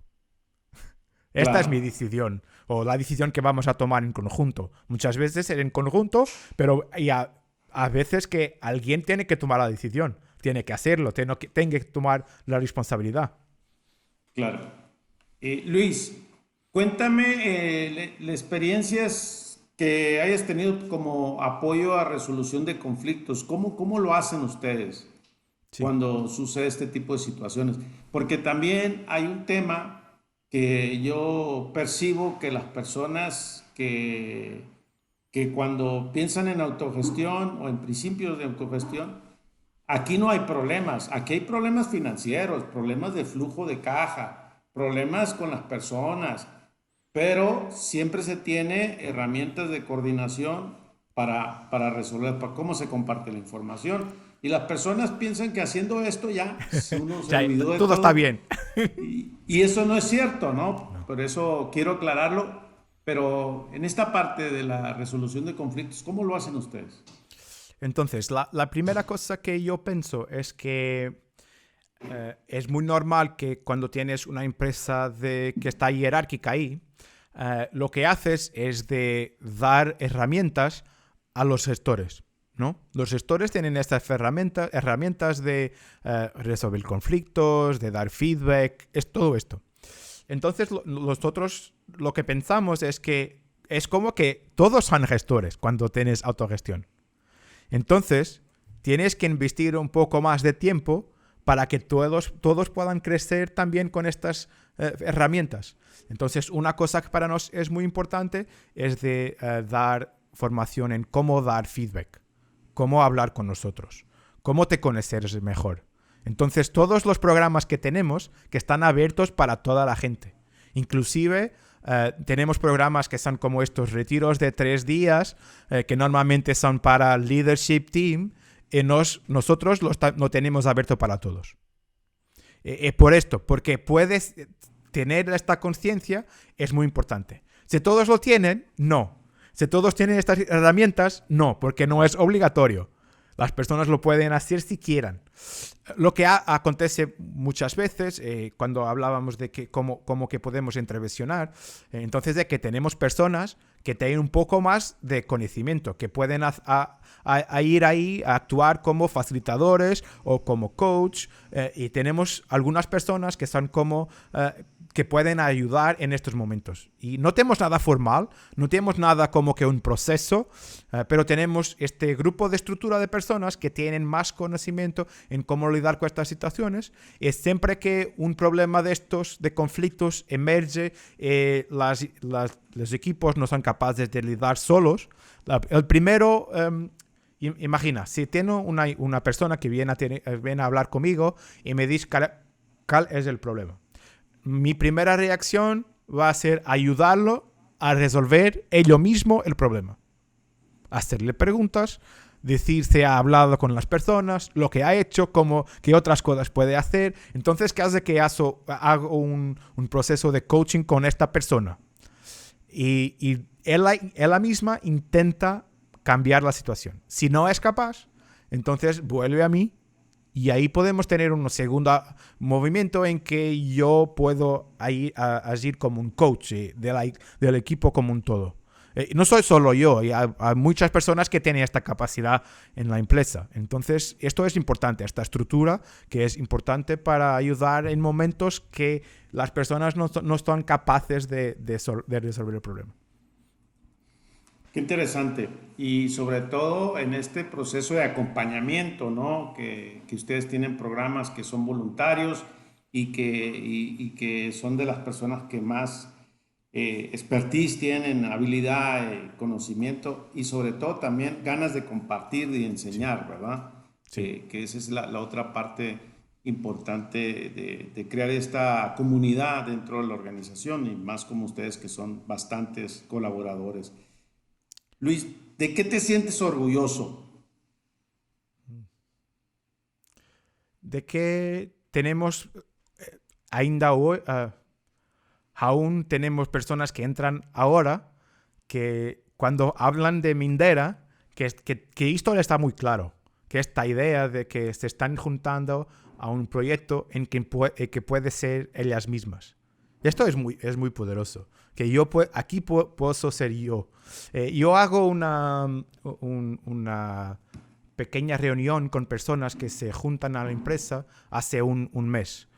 Esta es Claro. mi decisión o la decisión que vamos a tomar en conjunto. Muchas veces en conjunto, pero a veces que alguien tiene que tomar la decisión, tiene que hacerlo, tiene que tomar la responsabilidad. Claro. Luis, cuéntame experiencias que hayas tenido como apoyo a resolución de conflictos. ¿Cómo lo hacen ustedes Sí, cuando sucede este tipo de situaciones? Porque también hay un tema que yo percibo que las personas que cuando piensan en autogestión o en principios de autogestión, aquí no hay problemas, aquí hay problemas financieros, problemas de flujo de caja, problemas con las personas, pero siempre se tiene herramientas de coordinación para resolver, para cómo se comparte la información. Y las personas piensan que haciendo esto ya uno se ya, olvidó de todo está todo. bien. Y eso no es cierto, ¿no? No. Por eso quiero aclararlo. Pero en esta parte de la resolución de conflictos, ¿cómo lo hacen ustedes? Entonces, la primera cosa que yo pienso es que es muy normal que cuando tienes una empresa que está jerárquica ahí, lo que haces es de dar herramientas a los gestores. ¿no? Los gestores tienen estas herramientas de resolver conflictos, de dar feedback, es todo esto. Entonces, nosotros lo que pensamos es que es como que todos son gestores cuando tienes autogestión. Entonces, tienes que investir un poco más de tiempo para que todos puedan crecer también con estas herramientas. Entonces, una cosa que para nosotros es muy importante es de dar formación en cómo dar feedback, cómo hablar con nosotros, cómo te conoces mejor. Entonces, todos los programas que tenemos que están abiertos para toda la gente. Inclusive, tenemos programas que son como estos retiros de 3 días, que normalmente son para el leadership team, y nosotros lo tenemos abierto para todos. Por esto, porque puedes tener esta conciencia, es muy importante. Si todos lo tienen, no. Si todos tienen estas herramientas, no, porque no es obligatorio. Las personas lo pueden hacer si quieran. Lo que acontece muchas veces, cuando hablábamos de que cómo que podemos intervencionar, entonces de que tenemos personas que tienen un poco más de conocimiento, que pueden ir ahí a actuar como facilitadores o como coach, y tenemos algunas personas que son como que pueden ayudar en estos momentos. Y no tenemos nada formal, no tenemos nada como que un proceso, pero tenemos este grupo de estructura de personas que tienen más conocimiento en cómo lidiar con estas situaciones. Y siempre que un problema de estos, de conflictos, emerge, los equipos no son capaces de lidiar solos. El primero... imagina, si tengo una persona que viene a hablar conmigo y me dice cuál es el problema. Mi primera reacción va a ser ayudarlo a resolver ello mismo el problema. Hacerle preguntas, decir si ha hablado con las personas, lo que ha hecho, qué otras cosas puede hacer. Entonces, ¿qué hace que hago un proceso de coaching con esta persona? Y ella misma intenta cambiar la situación. Si no es capaz, entonces vuelve a mí y ahí podemos tener un segundo movimiento en que yo puedo agir como un coach del equipo como un todo. No soy solo yo, hay muchas personas que tienen esta capacidad en la empresa. Entonces, esto es importante, esta estructura que es importante para ayudar en momentos que las personas no están capaces de resolver el problema. Qué interesante. Y sobre todo en este proceso de acompañamiento, ¿no? Que ustedes tienen programas que son voluntarios y que son de las personas que más expertise tienen, habilidad, conocimiento y sobre todo también ganas de compartir y enseñar, ¿verdad? Sí. Que esa es la otra parte importante de crear esta comunidad dentro de la organización y más como ustedes que son bastantes colaboradores. Luis, ¿de qué te sientes orgulloso? De que tenemos ainda hoy, aún tenemos personas que entran ahora que cuando hablan de Mindera, que esto está muy claro, que esta idea de que se están juntando a un proyecto en que puede ser ellas mismas. Esto es muy poderoso, que yo aquí puedo ser yo. Yo hago una pequeña reunión con personas que se juntan a la empresa hace un mes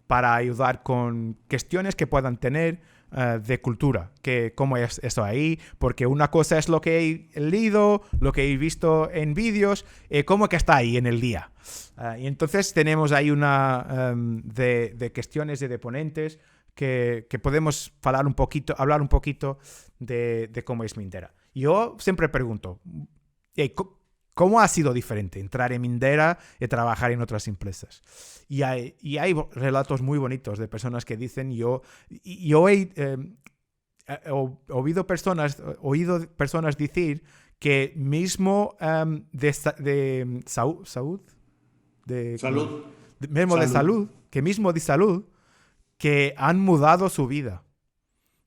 para ayudar con cuestiones que puedan tener de cultura, que cómo es eso ahí, porque una cosa es lo que he leído, lo que he visto en vídeos, cómo que está ahí en el día. Y entonces tenemos ahí una de cuestiones y de ponentes que podemos hablar un poquito de cómo es Mindera. Yo siempre pregunto, ¿cómo ha sido diferente entrar en Mindera y trabajar en otras empresas? Y hay relatos muy bonitos de personas que dicen, yo he oído personas decir que mismo de salud, que han mudado su vida,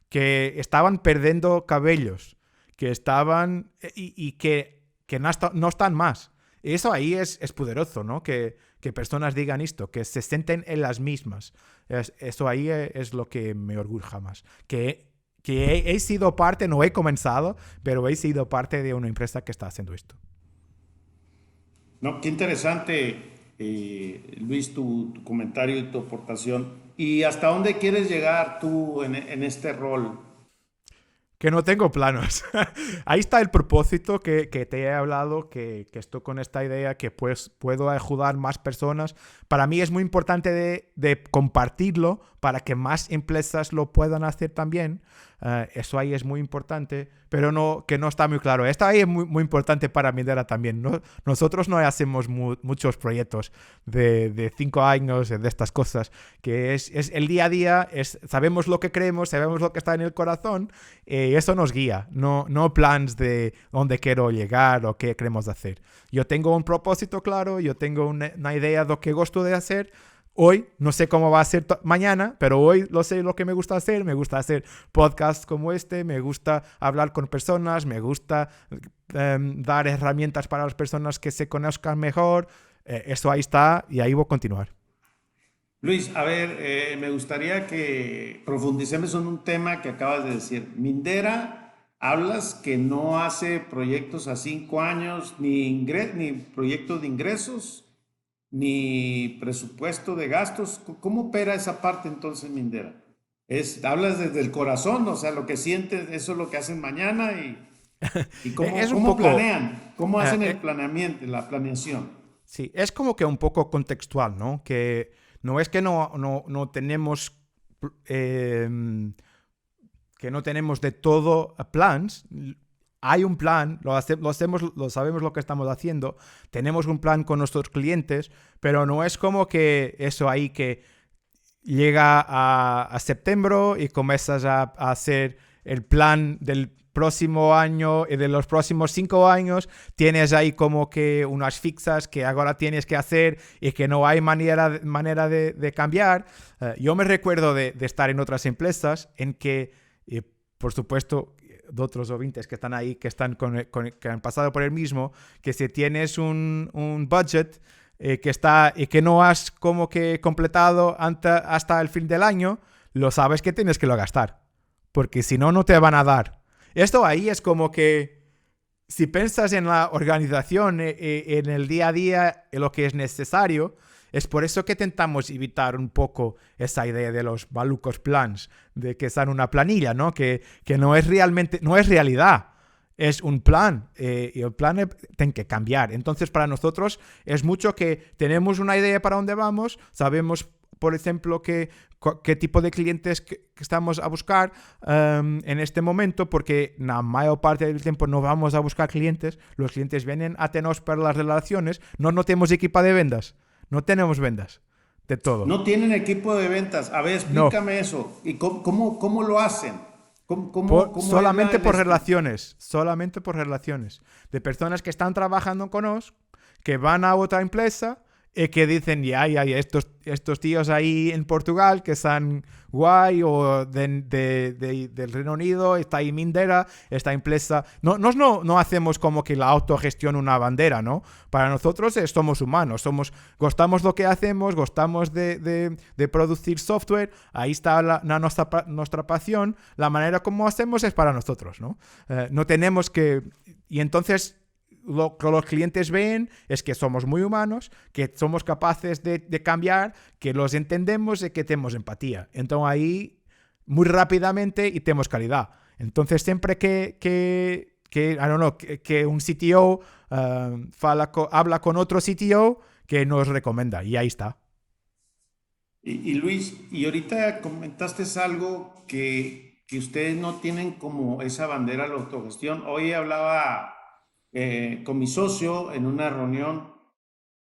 que estaban perdiendo cabellos, que estaban y que no están más. Eso ahí es poderoso, ¿no? Que personas digan esto, que se sienten en las mismas. Eso ahí es lo que me orgullo más. Que he sido parte, no he comenzado, pero he sido parte de una empresa que está haciendo esto. No, qué interesante, Luis, tu comentario y tu aportación. ¿Y hasta dónde quieres llegar tú en este rol? Que no tengo planos. Ahí está el propósito que te he hablado, que estoy con esta idea que pues puedo ayudar más personas. Para mí es muy importante de compartirlo para que más empresas lo puedan hacer también. Eso ahí es muy importante, pero no, que no está muy claro. Esto ahí es muy importante para Mindera también. ¿No? Nosotros no hacemos muchos proyectos de 5 años, de estas cosas, que es el día a día, sabemos lo que creemos, sabemos lo que está en el corazón, y eso nos guía, no plans de dónde quiero llegar o qué queremos hacer. Yo tengo un propósito claro, yo tengo una idea de lo que gusto de hacer. Hoy no sé cómo va a ser mañana, pero hoy lo sé lo que me gusta hacer. Me gusta hacer podcasts como este, me gusta hablar con personas, me gusta dar herramientas para las personas que se conozcan mejor. Eso ahí está y ahí voy a continuar. Luis, a ver, me gustaría que profundicemos en un tema que acabas de decir. Mindera, hablas que no hace proyectos a 5 años, ni proyectos de ingresos, ni presupuesto de gastos. ¿Cómo opera esa parte entonces, Mindera? Hablas desde el corazón, o sea, lo que sientes, eso es lo que hacen mañana y Es un cómo poco... planean, cómo eh, hacen el eh, planeamiento, la planeación. Sí, es como que un poco contextual, ¿no? Que no es que no tenemos eh, que no tenemos de todo plans. Hay un plan, lo hacemos, lo sabemos lo que estamos haciendo, tenemos un plan con nuestros clientes, pero no es como que eso ahí que llega a septiembre y comienzas a hacer el plan del próximo año y de los próximos 5 años. Tienes ahí como que unas fixas que ahora tienes que hacer y que no hay manera de cambiar. Yo me recuerdo de estar en otras empresas en que, por supuesto, de otros oyentes que están ahí, que, que han pasado por el mismo, que si tienes un budget que no has como que completado hasta el fin del año, lo sabes que tienes que lo gastar, porque si no, no te van a dar. Esto ahí es como que si piensas en la organización, en el día a día, en lo que es necesario, es por eso que intentamos evitar un poco esa idea de los malucos plans, de que están una planilla, ¿no? Que no es realmente, no es realidad. Es un plan y el plan tiene que cambiar. Entonces, para nosotros es mucho que tenemos una idea para dónde vamos, sabemos, por ejemplo, qué tipo de clientes que estamos a buscar en este momento, porque la mayor parte del tiempo no vamos a buscar clientes, los clientes vienen a tenernos para las relaciones, no tenemos equipo de ventas, no tenemos ventas de todo. No tienen equipo de ventas. A ver, No, explícame eso. ¿Y cómo lo hacen? ¿Cómo es solamente por relaciones de personas que están trabajando con nosotros, que van a otra empresa y que dicen, ya, estos tíos ahí en Portugal que están guay, o del Reino Unido, está ahí Mindera, esta empresa. No hacemos como que la autogestión una bandera, ¿no? Para nosotros somos humanos, gustamos lo que hacemos, gustamos de producir software, ahí está nuestra pasión, la manera como hacemos es para nosotros, ¿no? No tenemos que... Y entonces lo que los clientes ven es que somos muy humanos, que somos capaces de cambiar, que los entendemos y que tenemos empatía. Entonces ahí muy rápidamente y tenemos calidad. Entonces siempre I don't know, que un CTO habla con otro CTO que nos recomienda y ahí está. Y Luis, y ahorita comentaste algo que ustedes no tienen como esa bandera de la autogestión. Hoy hablaba con mi socio en una reunión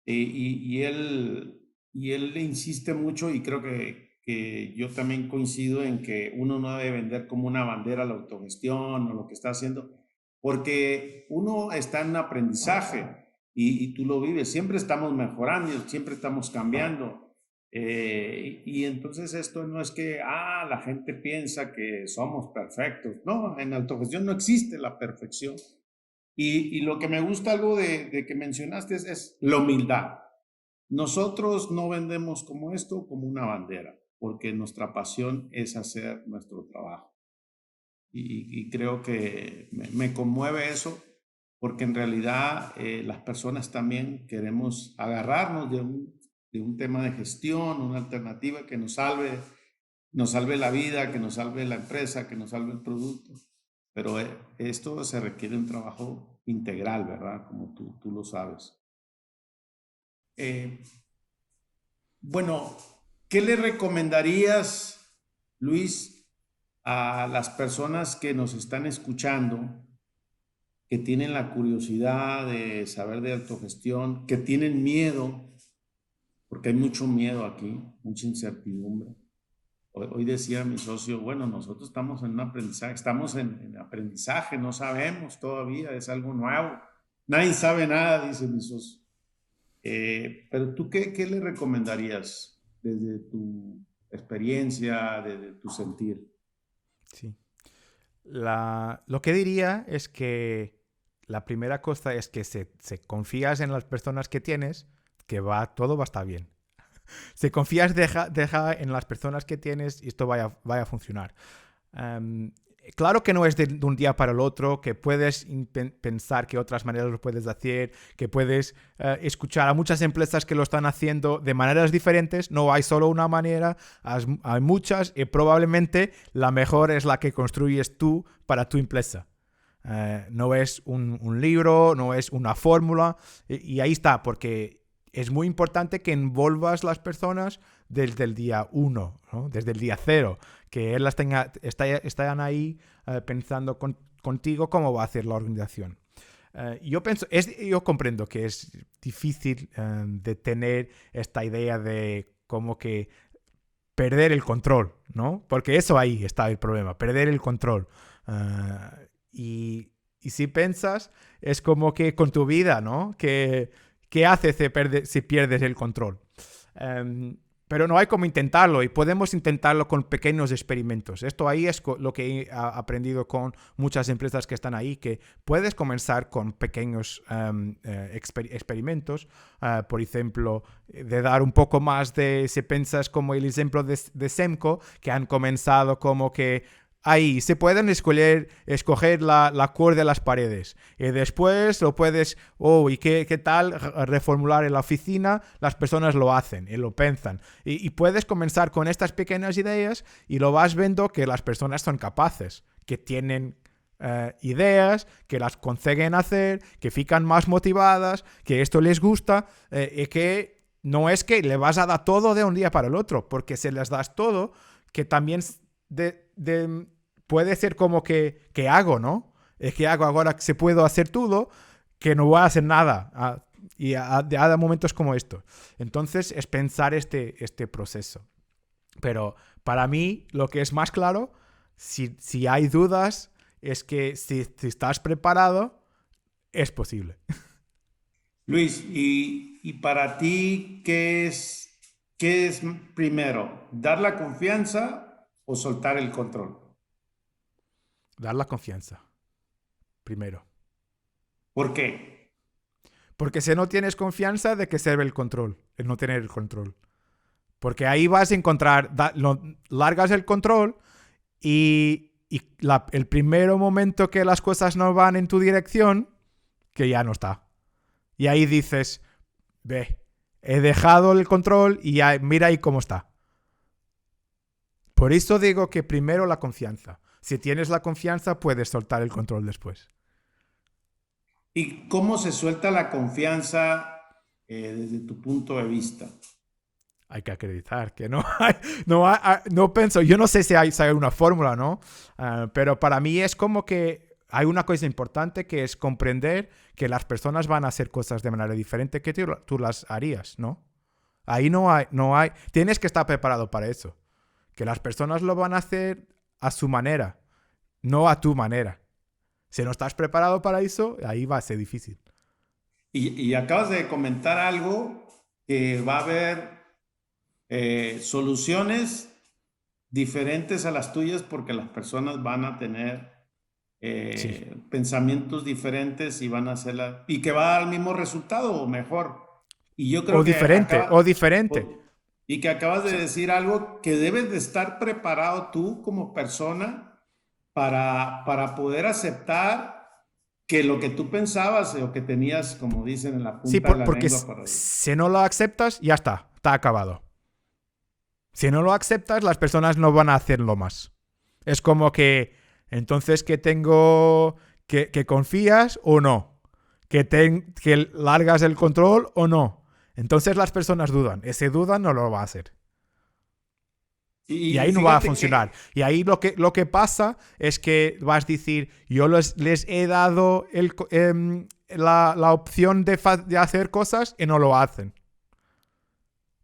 y él le insiste mucho y creo que yo también coincido en que uno no debe vender como una bandera la autogestión o lo que está haciendo, porque uno está en un aprendizaje y tú lo vives, siempre estamos mejorando, siempre estamos cambiando. Y entonces esto no es que, la gente piensa que somos perfectos. No, en autogestión no existe la perfección. Y lo que me gusta algo de que mencionaste es la humildad. Nosotros no vendemos como esto, como una bandera, porque nuestra pasión es hacer nuestro trabajo. Y creo que me conmueve eso, porque en realidad las personas también queremos agarrarnos de un tema de gestión, una alternativa que nos salve la vida, que nos salve la empresa, que nos salve el producto. Pero esto se requiere un trabajo integral, ¿verdad? Como tú lo sabes. Eh, bueno, ¿qué le recomendarías, Luis, a las personas que nos están escuchando, que tienen la curiosidad de saber de autogestión, que tienen miedo, porque hay mucho miedo aquí, mucha incertidumbre? Hoy decía mi socio, bueno, nosotros estamos en un aprendizaje, estamos en aprendizaje, no sabemos todavía, es algo nuevo. Nadie sabe nada, dice mi socio. Pero tú, ¿qué le recomendarías desde tu experiencia, desde tu sentir? Sí. Lo que diría es que la primera cosa es que se confías en las personas que tienes, que todo va a estar bien. Si confías, deja en las personas que tienes y esto vaya a funcionar. Claro que no es de un día para el otro, que puedes pensar que otras maneras lo puedes hacer, que puedes escuchar a muchas empresas que lo están haciendo de maneras diferentes. No hay solo una manera, hay muchas y probablemente la mejor es la que construyes tú para tu empresa. No es un libro, no es una fórmula y ahí está, porque es muy importante que envolvas las personas desde el día 1, ¿no? Desde el día 0, que ellas están ahí pensando contigo cómo va a hacer la organización. Yo comprendo que es difícil de tener esta idea de como que perder el control, ¿no? Porque eso ahí está el problema, perder el control. Y si piensas, es como que con tu vida, ¿no? ¿Qué haces si pierdes el control? Pero no hay como intentarlo y podemos intentarlo con pequeños experimentos. Esto ahí es lo que he aprendido con muchas empresas que están ahí, que puedes comenzar con pequeños experimentos. Por ejemplo, de dar un poco más si piensas como el ejemplo de Semco, que han comenzado como que ahí se pueden escoger la cuerda de las paredes. Y después lo puedes, ¿y qué tal reformular en la oficina? Las personas lo hacen y lo piensan. Y puedes comenzar con estas pequeñas ideas y lo vas viendo que las personas son capaces, que tienen ideas, que las consiguen hacer, que fican más motivadas, que esto les gusta y que no es que le vas a dar todo de un día para el otro, porque si les das todo, que también puede ser como que hago, ¿no? Es que hago ahora que se puedo hacer todo, que no voy a hacer nada. Y a momentos como estos. Entonces es pensar este proceso. Pero para mí lo que es más claro, si hay dudas, es que si estás preparado, es posible. Luis, y para ti, qué es primero? ¿Dar la confianza o soltar el control? Dar la confianza, primero. ¿Por qué? Porque si no tienes confianza, ¿de qué sirve el control? El no tener el control. Porque ahí vas a encontrar, largas el control y el primer momento que las cosas no van en tu dirección, que ya no está. Y ahí dices, ve, he dejado el control y ya, mira ahí cómo está. Por eso digo que primero la confianza. Si tienes la confianza, puedes soltar el control después. ¿Y cómo se suelta la confianza desde tu punto de vista? Hay que acreditar que no pienso, yo no sé si hay una fórmula, ¿no? Pero para mí es como que hay una cosa importante que es comprender que las personas van a hacer cosas de manera diferente que tú las harías, ¿no? Ahí no hay, tienes que estar preparado para eso. Que las personas lo van a hacer a su manera, no a tu manera. Si no estás preparado para eso, ahí va a ser difícil. Y acabas de comentar algo que va a haber soluciones diferentes a las tuyas porque las personas van a tener Sí. pensamientos diferentes y van a hacerla y que va a dar el mismo resultado o mejor. Y yo O creo que diferente. y que acabas de Sí. decir algo que debes de estar preparado tú como persona para poder aceptar que lo que tú pensabas o que tenías, como dicen, en la Sí, punta de la porque lengua para decir. si no lo aceptas, ya está acabado. Si no lo aceptas, las personas no van a hacerlo más. Es como que, entonces, ¿que tengo, que confías o no? ¿Que largas el control o no? Entonces las personas dudan. Ese duda no lo va a hacer. Y Y ahí no va a fíjate funcionar. que, Y ahí lo que pasa es que vas a decir, yo les he dado la opción de hacer cosas y no lo hacen.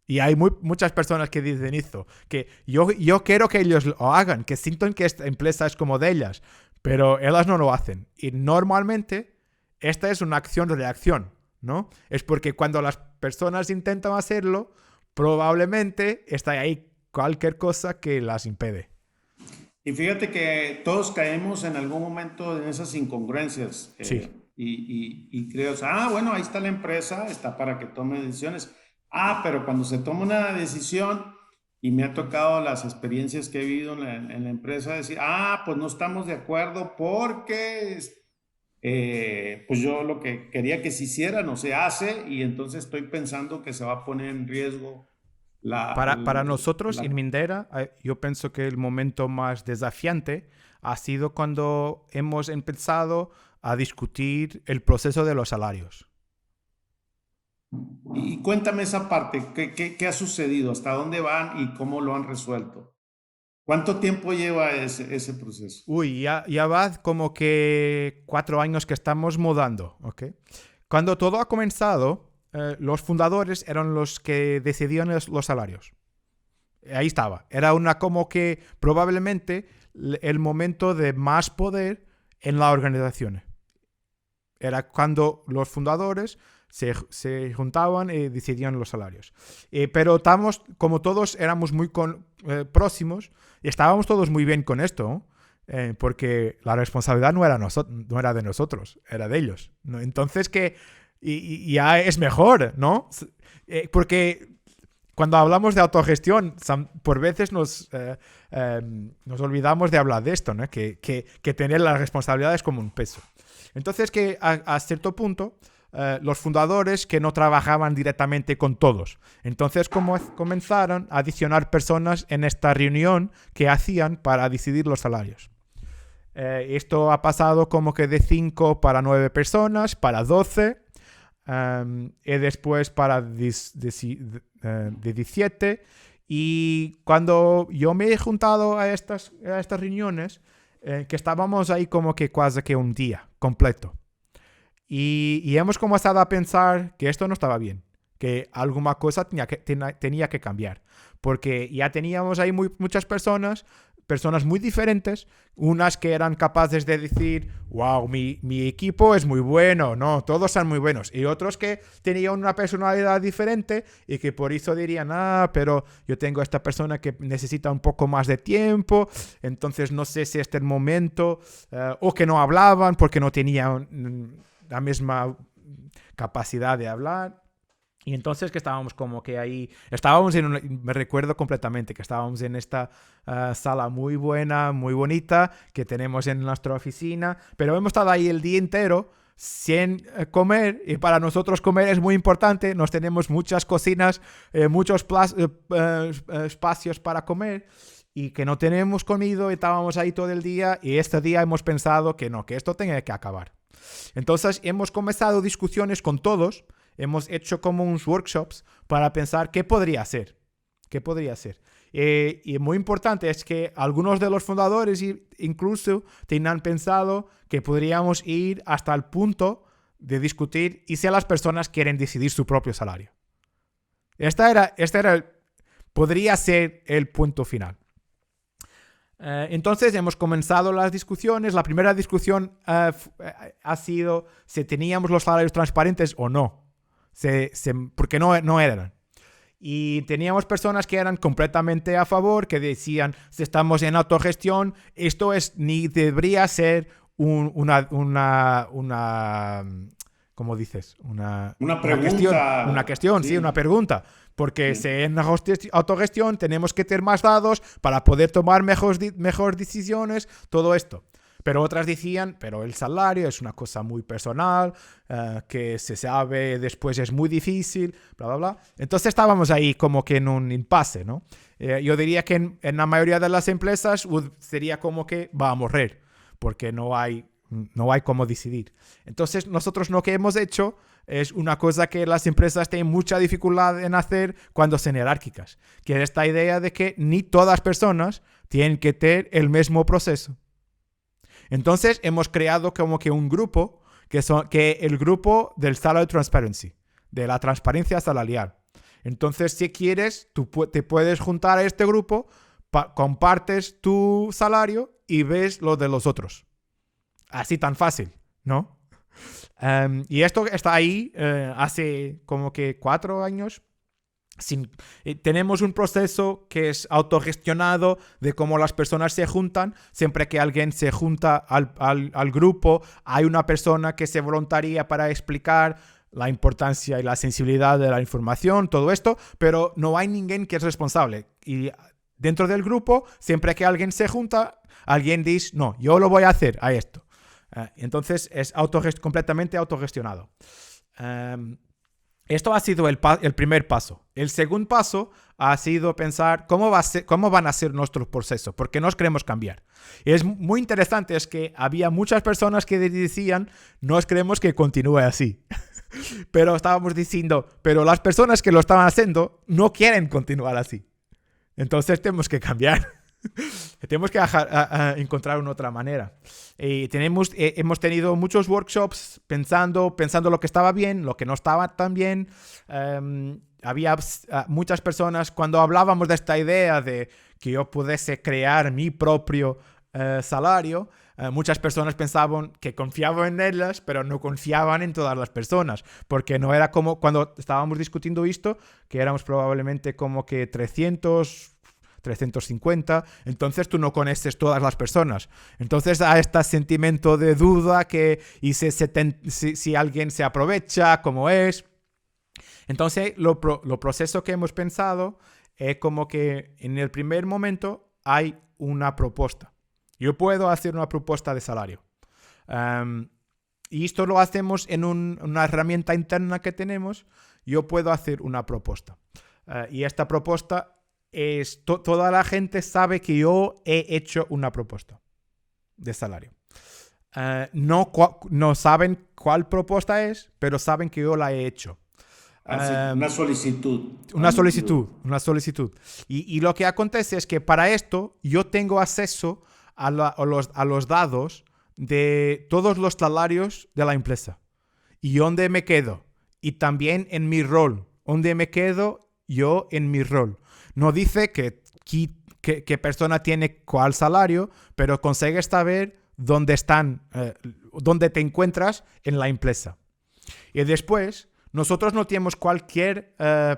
Y hay muchas personas que dicen eso, que yo quiero que ellos lo hagan, que sientan que esta empresa es como de ellas, pero ellas no lo hacen. Y normalmente esta es una acción-reacción, ¿no? Es porque cuando las personas intentan hacerlo, probablemente está ahí cualquier cosa que las impede. y fíjate que todos caemos en algún momento en esas incongruencias. Sí. Y creo, bueno, ahí está la empresa, está para que tome decisiones. Pero cuando se toma una decisión, y me ha tocado las experiencias que he vivido en la empresa, decir, pues no estamos de acuerdo porque pues yo lo que quería que se hiciera no se hace, y entonces estoy pensando que se va a poner en riesgo la, Para nosotros en la, Mindera, yo pienso que el momento más desafiante ha sido cuando hemos empezado a discutir el proceso de los salarios. y cuéntame esa parte, ¿qué ha sucedido? ¿Hasta dónde van y cómo lo han resuelto? ¿Cuánto tiempo lleva ese proceso? Uy, ya va como que 4 años que estamos mudando, ¿ok? Cuando todo ha comenzado, los fundadores eran los que decidían los salarios. Ahí estaba. Era como que probablemente el momento de más poder en la organización. Era cuando los fundadores se juntaban y decidían los salarios. Pero como todos éramos muy próximos, y estábamos todos muy bien con esto, porque la responsabilidad no era de nosotros, era de ellos, ¿no? Entonces y ya es mejor, ¿no? Porque cuando hablamos de autogestión, por veces nos olvidamos de hablar de esto, ¿no? Que tener las responsabilidades como un peso. Entonces que a cierto punto los fundadores que no trabajaban directamente con todos. Entonces comenzaron a adicionar personas en esta reunión que hacían para decidir los salarios. Esto ha pasado como que de 5 para 9 personas, para 12, y después para 17. Y cuando yo me he juntado a estas reuniones, que estábamos ahí como que casi que un día completo. Y hemos comenzado a pensar que esto no estaba bien, que alguna cosa tenía que cambiar, porque ya teníamos ahí muchas personas muy diferentes, unas que eran capaces de decir, wow, mi equipo es muy bueno, no, todos son muy buenos, y otros que tenían una personalidad diferente y que por eso dirían, pero yo tengo esta persona que necesita un poco más de tiempo, entonces no sé si este es el momento, o que no hablaban porque no tenían la misma capacidad de hablar. Y entonces que estábamos como que ahí, me recuerdo completamente que estábamos en esta sala muy buena, muy bonita, que tenemos en nuestra oficina, pero hemos estado ahí el día entero sin comer, y para nosotros comer es muy importante, nos tenemos muchas cocinas, muchos espacios para comer, y que no tenemos comido, y estábamos ahí todo el día, y este día hemos pensado que no, que esto tenía que acabar. Entonces hemos comenzado discusiones con todos, hemos hecho como unos workshops para pensar qué podría ser. Y muy importante es que algunos de los fundadores incluso tenían pensado que podríamos ir hasta el punto de discutir y si las personas quieren decidir su propio salario. Podría ser el punto final. Entonces hemos comenzado las discusiones. La primera discusión ha sido si teníamos los salarios transparentes o no, porque no eran. Y teníamos personas que eran completamente a favor, que decían, si estamos en autogestión, esto ni debería ser una ¿cómo dices? Una pregunta. Una cuestión, sí, una pregunta. Porque si en autogestión tenemos que tener más datos para poder tomar mejores decisiones, todo esto. Pero otras decían, pero el salario es una cosa muy personal, que se sabe después es muy difícil, bla, bla, bla. Entonces estábamos ahí como que en un impasse, ¿no? Yo diría que en la mayoría de las empresas sería como que va a morrer, porque no hay cómo decidir. Entonces nosotros lo que hemos hecho es una cosa que las empresas tienen mucha dificultad en hacer cuando son jerárquicas, que es esta idea de que ni todas las personas tienen que tener el mismo proceso. Entonces hemos creado como que un grupo, que el grupo del Salary Transparency, de la transparencia salarial. Entonces, si quieres, tú te puedes juntar a este grupo, compartes tu salario y ves lo de los otros. Así tan fácil, ¿no? Y esto está ahí hace como que 4 años. Tenemos un proceso que es autogestionado de cómo las personas se juntan. Siempre que alguien se junta al grupo, hay una persona que se voluntaría para explicar la importancia y la sensibilidad de la información, todo esto, pero no hay ninguém que es responsable. Y dentro del grupo, siempre que alguien se junta, alguien dice, no, yo lo voy a hacer a esto. Entonces es completamente autogestionado. Esto ha sido el primer paso. El segundo paso ha sido pensar cómo van a ser nuestros procesos, porque nos queremos cambiar. Y es muy interesante, es que había muchas personas que decían, nos queremos que continúe así. Pero estábamos diciendo, pero las personas que lo estaban haciendo no quieren continuar así. Entonces tenemos que cambiar. Tenemos que encontrar una otra manera. Hemos tenido muchos workshops pensando lo que estaba bien, lo que no estaba tan bien. Había muchas personas, cuando hablábamos de esta idea de que yo pudiese crear mi propio salario, muchas personas pensaban que confiaban en ellas, pero no confiaban en todas las personas, porque no era como cuando estábamos discutiendo esto, que éramos probablemente como que 350, entonces tú no conoces todas las personas. Entonces hay este sentimiento de duda y si alguien se aprovecha, cómo es. Entonces lo proceso que hemos pensado es como que en el primer momento hay una propuesta. Yo puedo hacer una propuesta de salario. Y esto lo hacemos en una herramienta interna que tenemos. Yo puedo hacer una propuesta. Y esta propuesta es toda la gente sabe que yo he hecho una propuesta de salario. No saben cuál propuesta es, pero saben que yo la he hecho. Una solicitud. Una solicitud. Y lo que acontece es que para esto yo tengo acceso a los datos de todos los salarios de la empresa. Y dónde me quedo. Y también en mi rol. Dónde me quedo yo en mi rol. No dice qué persona tiene cuál salario, pero consigues saber dónde te encuentras en la empresa. Y después, nosotros no tenemos cualquier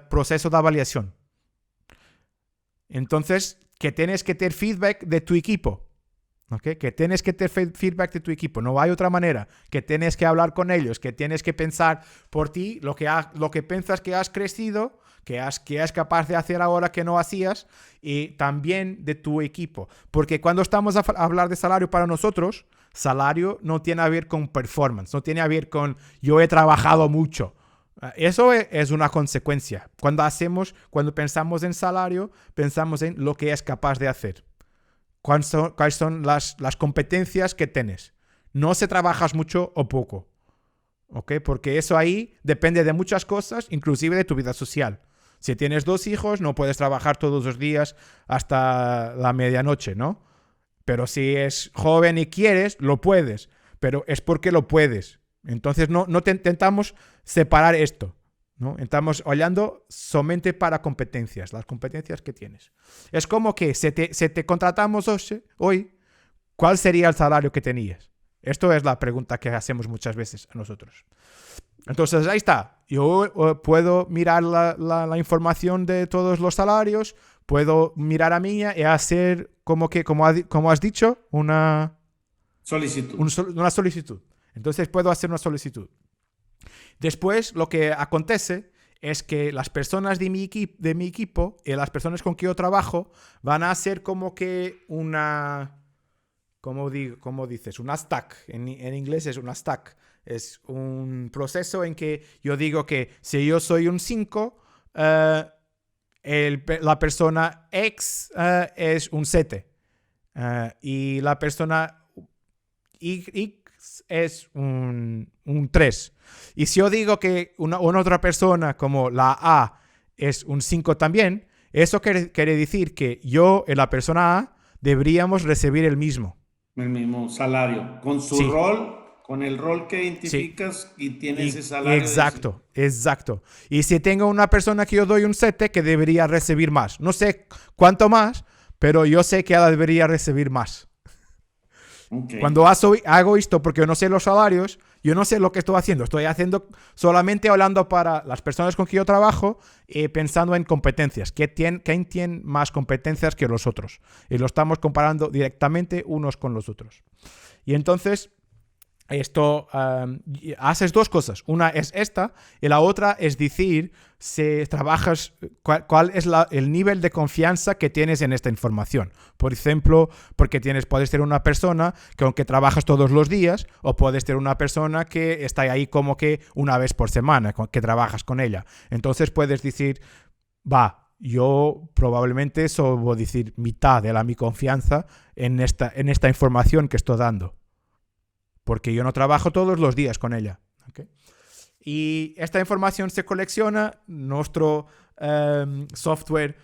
proceso de avaliación. Entonces, que tienes que tener feedback de tu equipo. ¿Okay? Que tienes que tener feedback de tu equipo. No hay otra manera. Que tienes que hablar con ellos. Que tienes que pensar por ti lo que piensas que has crecido, que es capaz de hacer ahora que no hacías, y también de tu equipo. Porque cuando estamos a hablar de salario para nosotros, salario no tiene a ver con performance, no tiene a ver con yo he trabajado mucho. Eso es una consecuencia. Cuando pensamos en salario, pensamos en lo que es capaz de hacer. ¿Cuáles son las competencias que tienes? No si trabajas mucho o poco. ¿Okay? Porque eso ahí depende de muchas cosas, inclusive de tu vida social. Si tienes 2 hijos, no puedes trabajar todos los días hasta la medianoche, ¿no? Pero si es joven y quieres, lo puedes. Pero es porque lo puedes. Entonces no intentamos separar esto, ¿no? Estamos hablando solamente para competencias, las competencias que tienes. Es como que si te contratamos hoy, ¿cuál sería el salario que tenías? Esto es la pregunta que hacemos muchas veces a nosotros. Entonces ahí está. Yo puedo mirar la información de todos los salarios, puedo mirar a mía y hacer como has dicho, una solicitud. Una solicitud. Entonces puedo hacer una solicitud. Después lo que acontece es que las personas de mi equipo y las personas con que yo trabajo van a hacer como que ¿cómo dices? Una stack. En inglés es una stack. Es un proceso en que yo digo que si yo soy un 5, la persona X es un 7. Y la persona X es un 3. Y si yo digo que una otra persona como la A es un 5 también, eso quiere decir que yo y la persona A deberíamos recibir el mismo. El mismo salario, con su Sí. rol, con el rol que identificas y tiene ese salario. Exacto. Y si tengo una persona que yo doy un 7 que debería recibir más. No sé cuánto más, pero yo sé que ella debería recibir más. Okay. Cuando hago esto porque yo no sé los salarios, yo no sé lo que estoy haciendo. Estoy haciendo solamente hablando para las personas con que yo trabajo y pensando en competencias. ¿Quién tiene más competencias que los otros? Y lo estamos comparando directamente unos con los otros. Y entonces, esto haces dos cosas. Una es esta y la otra es decir si trabajas, cuál es el nivel de confianza que tienes en esta información. Por ejemplo, porque puedes ser una persona con que trabajas todos los días o puedes ser una persona que está ahí como que una vez por semana, que trabajas con ella. Entonces puedes decir, yo probablemente voy a decir mitad de mi confianza en esta información que estoy dando. Porque yo no trabajo todos los días con ella. ¿Okay? Y esta información se colecciona, nuestro software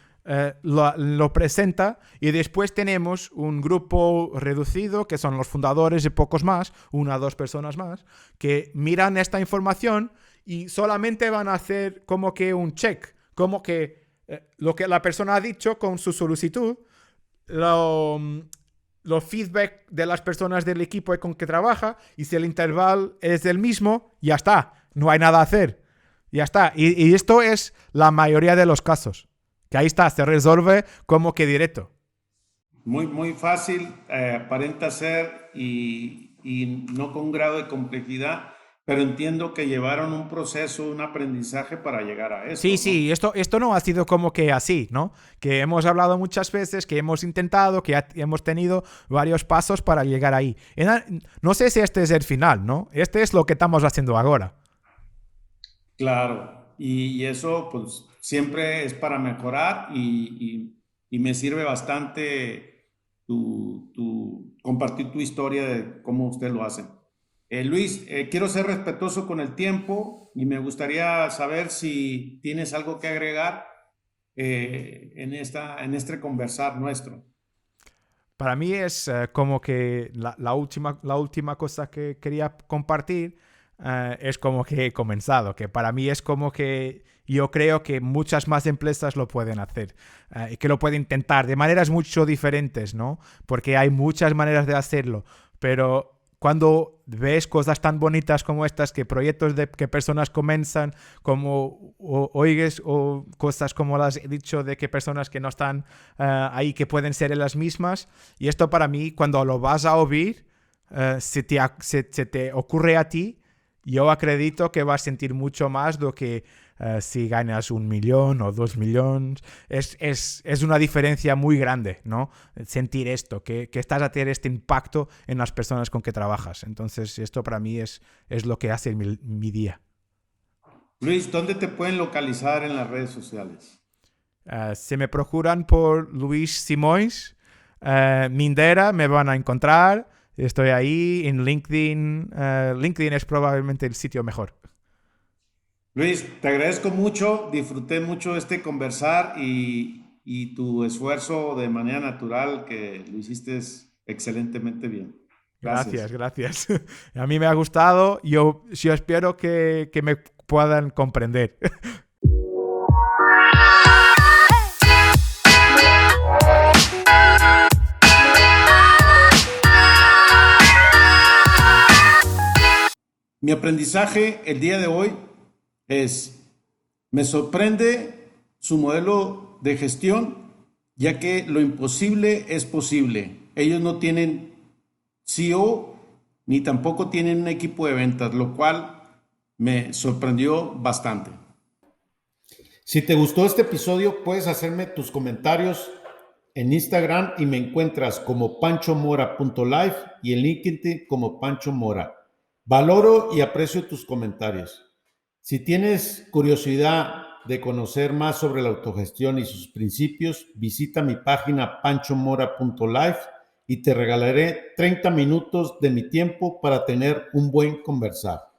lo presenta y después tenemos un grupo reducido que son los fundadores y pocos más, 1 o 2 personas más, que miran esta información y solamente van a hacer como que un check, como que lo que la persona ha dicho con su solicitud, los feedback de las personas del equipo con que trabaja y si el intervalo es el mismo, ya está, no hay nada a hacer, ya está. Y esto es la mayoría de los casos, que ahí está, se resuelve como que directo. Muy, muy fácil, aparenta ser y no con un grado de complejidad, pero entiendo que llevaron un proceso, un aprendizaje para llegar a esto. Sí, ¿no? esto no ha sido como que así, ¿no? Que hemos hablado muchas veces, que hemos intentado, que hemos tenido varios pasos para llegar ahí. No sé si este es el final, ¿no? Este es lo que estamos haciendo ahora. Claro, y eso pues siempre es para mejorar y me sirve bastante compartir tu historia de cómo usted lo hace. Luis, quiero ser respetuoso con el tiempo y me gustaría saber si tienes algo que agregar en este conversar nuestro. Para mí es como que la última cosa que quería compartir es como que he comenzado, que para mí es como que yo creo que muchas más empresas lo pueden hacer y que lo pueden intentar de maneras mucho diferentes, ¿no? Porque hay muchas maneras de hacerlo, pero cuando ves cosas tan bonitas como estas, que proyectos que personas comienzan, como oyes o cosas como las he dicho de que personas que no están ahí, que pueden ser las mismas, y esto para mí, cuando lo vas a oír, se te ocurre a ti, yo acredito que vas a sentir mucho más de que si ganas 1 millón o 2 millones. Es una diferencia muy grande, ¿no? Sentir esto, que estás a tener este impacto en las personas con que trabajas. Entonces, esto para mí es lo que hace mi día. Luis, ¿dónde te pueden localizar en las redes sociales? Se me procuran por Luis Simoes, Mindera, me van a encontrar. Estoy ahí en LinkedIn. LinkedIn es probablemente el sitio mejor. Luis, te agradezco mucho, disfruté mucho este conversar y tu esfuerzo de manera natural que lo hiciste excelentemente bien. Gracias. A mí me ha gustado. Yo espero que me puedan comprender. Mi aprendizaje el día de hoy me sorprende su modelo de gestión, ya que lo imposible es posible. Ellos no tienen CEO ni tampoco tienen un equipo de ventas, lo cual me sorprendió bastante. Si te gustó este episodio, puedes hacerme tus comentarios en Instagram y me encuentras como panchomora.life y en LinkedIn como Pancho Mora. Valoro y aprecio tus comentarios. Si tienes curiosidad de conocer más sobre la autogestión y sus principios, visita mi página panchomora.life y te regalaré 30 minutos de mi tiempo para tener un buen conversar.